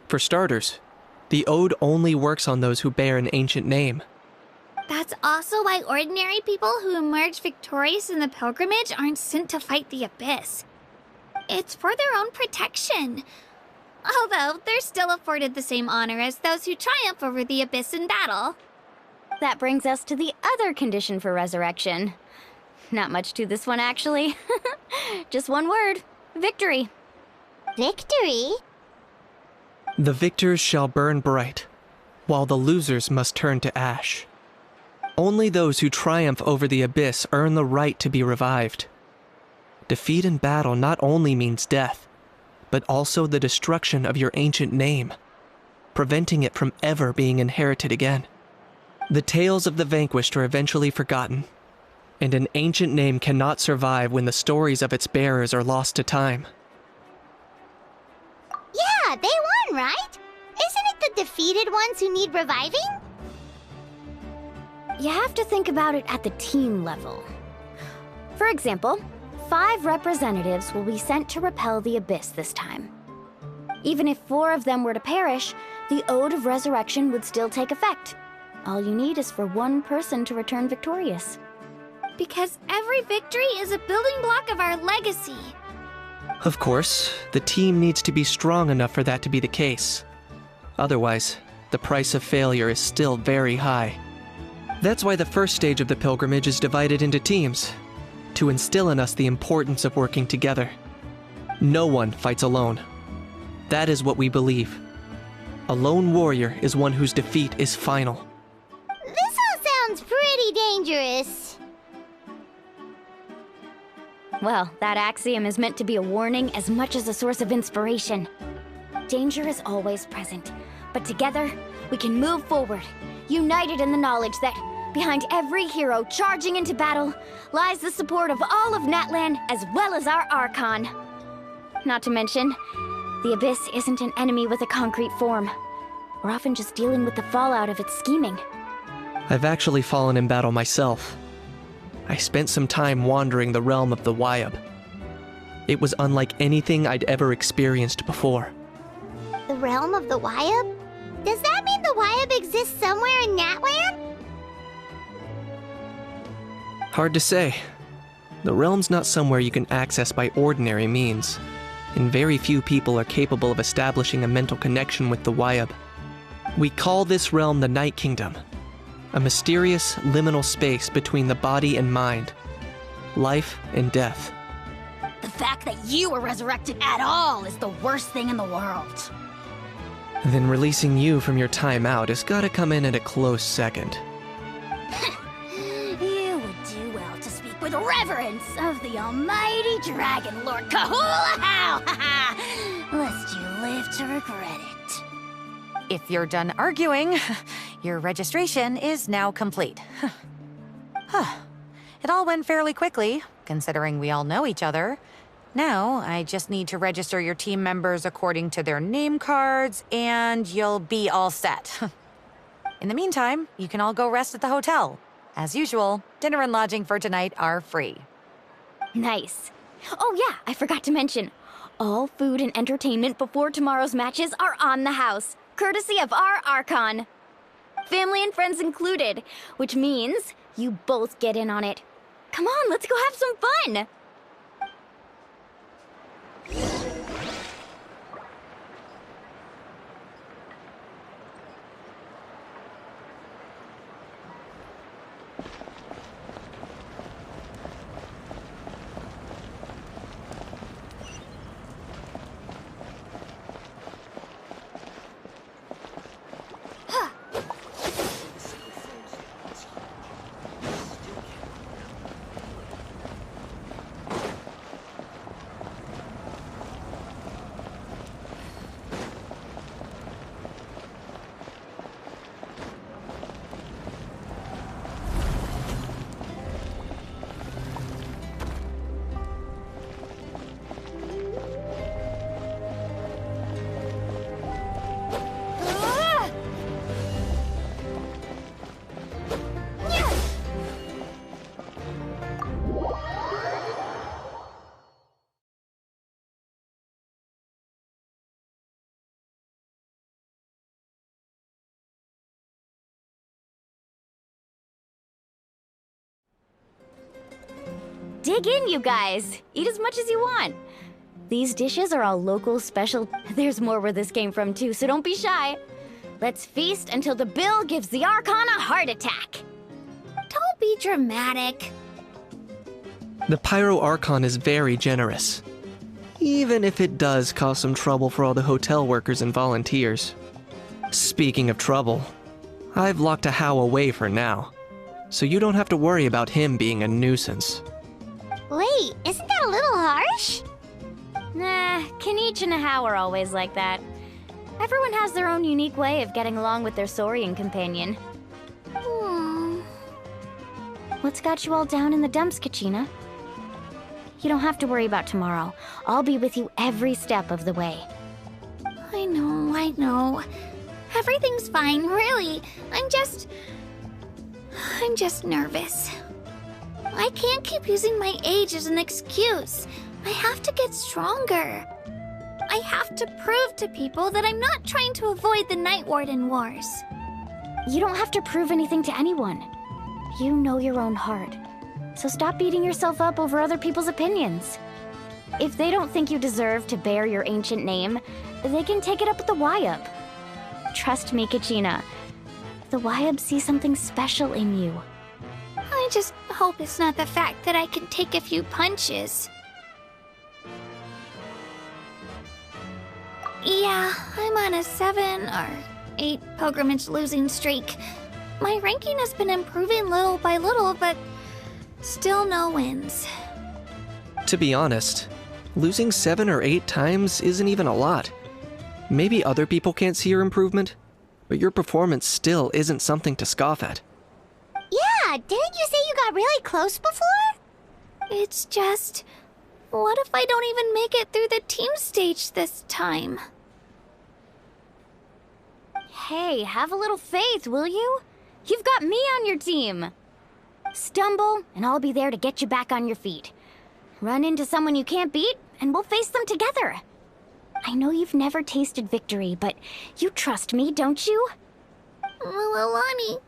For starters, the ode only works on those who bear an ancient name. That's also why ordinary people who emerge victorious in the pilgrimage aren't sent to fight the Abyss. It's for their own protection. Although, they're still afforded the same honor as those who triumph over the Abyss in battle. That brings us to the other condition for resurrection. Not much to this one, actually. Just one word. Victory. Victory? The victors shall burn bright, while the losers must turn to ash. Only those who triumph over the Abyss earn the right to be revived. Defeat in battle not only means death, but also the destruction of your ancient name, preventing it from ever being inherited again. The tales of the vanquished are eventually forgotten, and an ancient name cannot survive when the stories of its bearers are lost to time. Yeah, they won, right? Isn't it the defeated ones who need reviving? You have to think about it at the team level. For example, 5 representatives will be sent to repel the Abyss this time. Even if 4 of them were to perish, the Ode of Resurrection would still take effect. All you need is for 1 person to return victorious. Because every victory is a building block of our legacy. Of course, the team needs to be strong enough for that to be the case. Otherwise, the price of failure is still very high. That's why the first stage of the pilgrimage is divided into teams, to instill in us the importance of working together. No one fights alone. That is what we believe. A lone warrior is one whose defeat is final. This all sounds pretty dangerous. Well, that axiom is meant to be a warning as much as a source of inspiration. Danger is always present, but together, we can move forward, united in the knowledge that behind every hero charging into battle lies the support of all of Natlan as well as our Archon. Not to mention, the Abyss isn't an enemy with a concrete form. We're often just dealing with the fallout of its scheming. I've actually fallen in battle myself. I spent some time wandering the realm of the Wyab. It was unlike anything I'd ever experienced before. The realm of the Wyab? Does that mean the Wyab exists somewhere in Natlan? Hard to say. The realm's not somewhere you can access by ordinary means, and very few people are capable of establishing a mental connection with the Wyab. We call this realm the Night Kingdom, a mysterious, liminal space between the body and mind, life and death. The fact that you were resurrected at all is the worst thing in the world. Then releasing you from your time out has gotta come in at a close second. You would do well to speak with reverence of the almighty Dragon Lord Kahula-How! Lest you live to regret it. If you're done arguing, your registration is now complete. It all went fairly quickly, considering we all know each other. Now, I just need to register your team members according to their name cards, and you'll be all set. In the meantime, you can all go rest at the hotel. As usual, dinner and lodging for tonight are free. Nice. Oh yeah, I forgot to mention. All food and entertainment before tomorrow's matches are on the house, courtesy of our Archon. Family and friends included, which means you both get in on it. Come on, let's go have some fun! Dig in, you guys. Eat as much as you want. These dishes are all local special. There's more where this came from too, so don't be shy. Let's feast until the bill gives the Archon a heart attack. Don't be dramatic. The Pyro Archon is very generous, even if it does cause some trouble for all the hotel workers and volunteers. Speaking of trouble, I've locked a How away for now, so you don't have to worry about him being a nuisance. Wait, isn't that a little harsh? Nah, Kanich and How are always like that. Everyone has their own unique way of getting along with their Saurian companion. What's got you all down in the dumps, Kachina? You don't have to worry about tomorrow. I'll be with you every step of the way. I know. Everything's fine, really. I'm just nervous. I can't keep using my age as an excuse. I have to get stronger. I have to prove to people that I'm not trying to avoid the Night Warden Wars. You don't have to prove anything to anyone. You know your own heart. So stop beating yourself up over other people's opinions. If they don't think you deserve to bear your ancient name, they can take it up with the Wyab. Trust me, Kachina. The Wyab see something special in you. I just hope it's not the fact that I can take a few punches. Yeah, I'm on a 7 or 8 pilgrimage losing streak. My ranking has been improving little by little, but still no wins. To be honest, losing 7 or 8 times isn't even a lot. Maybe other people can't see your improvement, but your performance still isn't something to scoff at. Yeah, didn't you say you got really close before? It's just, what if I don't even make it through the team stage this time? Hey, have a little faith, will you? You've got me on your team. Stumble, and I'll be there to get you back on your feet. Run into someone you can't beat, and we'll face them together. I know you've never tasted victory, but you trust me, don't you? Well, Alani,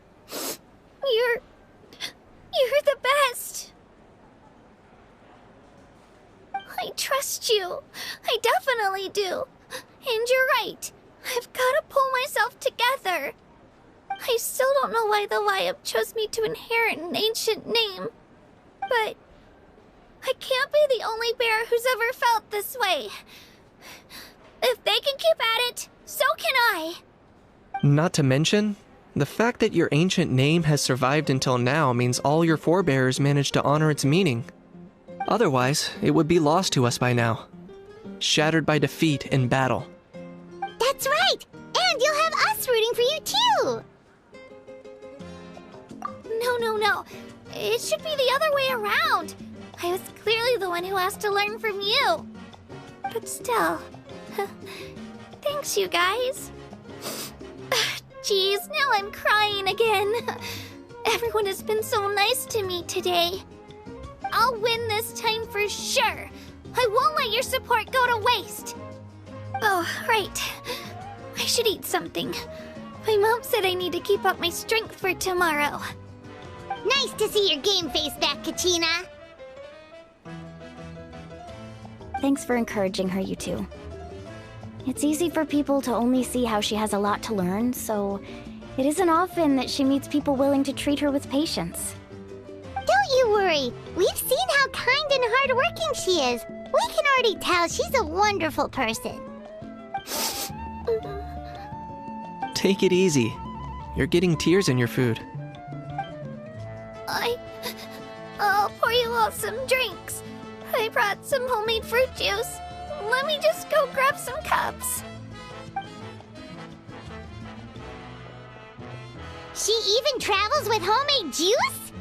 you're the best. trust you. I definitely do. And you're right. I've got to pull myself together. I still don't know why the Lyab chose me to inherit an ancient name. But I can't be the only bear who's ever felt this way. If they can keep at it, so can I. Not to mention, the fact that your ancient name has survived until now means all your forebears managed to honor its meaning. Otherwise, it would be lost to us by now, shattered by defeat in battle. That's right! And you'll have us rooting for you too! No. It should be the other way around. I was clearly the one who asked to learn from you. But still, thanks you guys. Geez, now I'm crying again. Everyone has been so nice to me today. I'll win this time for sure. I won't let your support go to waste. Oh, right. I should eat something. My mom said I need to keep up my strength for tomorrow. Nice to see your game face back, Kachina. Thanks for encouraging her, you two. It's easy for people to only see how she has a lot to learn, so it isn't often that she meets people willing to treat her with patience. Don't you worry. We've seen how kind and hardworking she is. We can already tell she's a wonderful person. Take it easy. You're getting tears in your food. I'll pour you all some drinks. I brought some homemade fruit juice. Let me just go grab some cups. She even travels with homemade juice?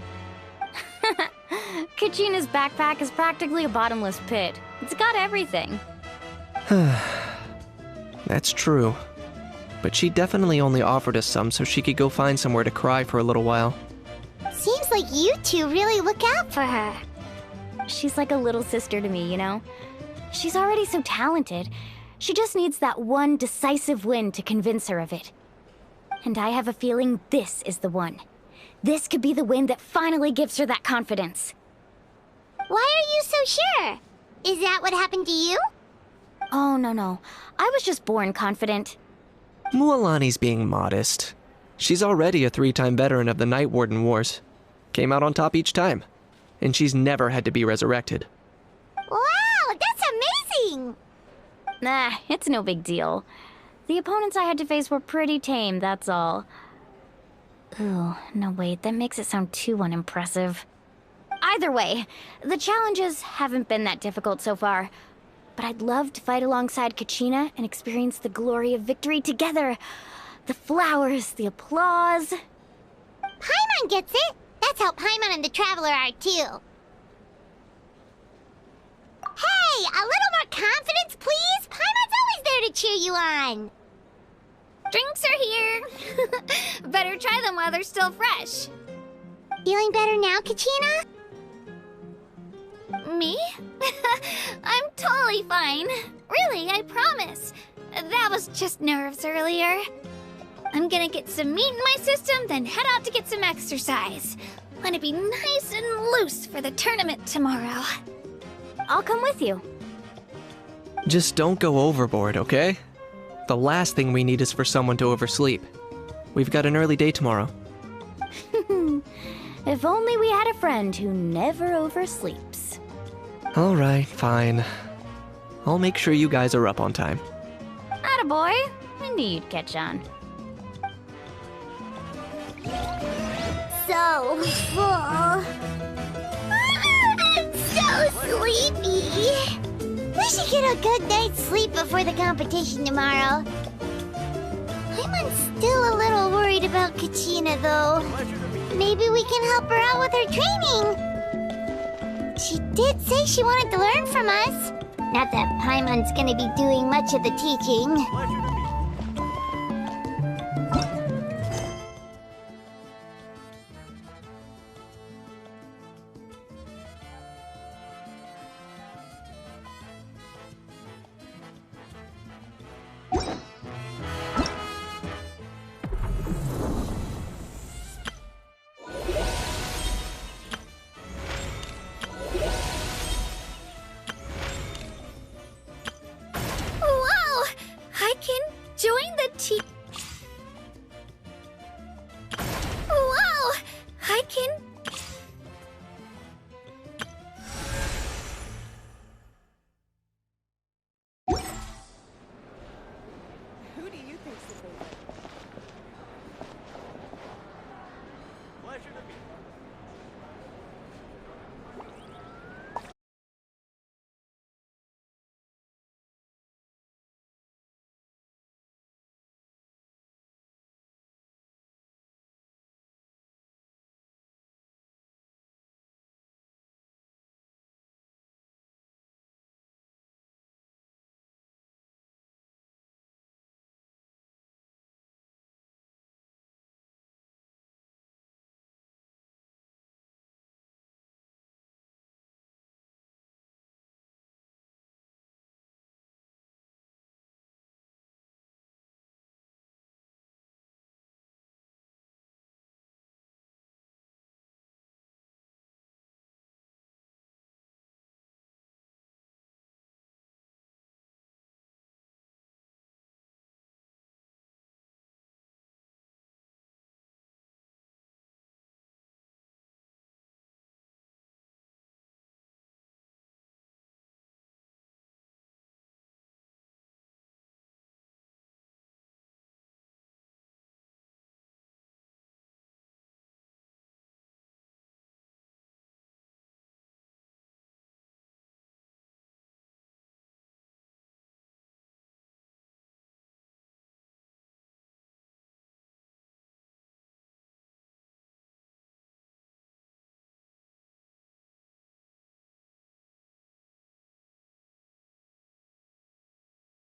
Kachina's backpack is practically a bottomless pit. It's got everything. That's true. But she definitely only offered us some so she could go find somewhere to cry for a little while. Seems like you two really look out for her. She's like a little sister to me, you know? She's already so talented. She just needs that one decisive win to convince her of it. And I have a feeling this is the one. This could be the win that finally gives her that confidence. Why are you so sure? Is that what happened to you? Oh, no. I was just born confident. Mualani's being modest. She's already a 3-time veteran of the Night Warden Wars. Came out on top each time. And she's never had to be resurrected. Wow, that's amazing! Nah, it's no big deal. The opponents I had to face were pretty tame, that's all. Ooh, no wait, that makes it sound too unimpressive. Either way, the challenges haven't been that difficult so far. But I'd love to fight alongside Kachina and experience the glory of victory together. The flowers, the applause. Paimon gets it! That's how Paimon and the Traveler are too. Hey, a little more confidence, please! Paimon's always there to cheer you on! Drinks are here. Better try them while they're still fresh. Feeling better now, Kachina? Me? I'm totally fine. Really, I promise. That was just nerves earlier. I'm gonna get some meat in my system, then head out to get some exercise. Wanna be nice and loose for the tournament tomorrow. I'll come with you. Just don't go overboard, okay? The last thing we need is for someone to oversleep. We've got an early day tomorrow. If only we had a friend who never oversleeps. Alright, fine. I'll make sure you guys are up on time. Attaboy. I knew you'd catch on. So full. I'm so sleepy. We should get a good night's sleep before the competition tomorrow. I'm still a little worried about Kachina, though. Maybe we can help her out with her training. She did say she wanted to learn from us. Not that Paimon's gonna be doing much of the teaching.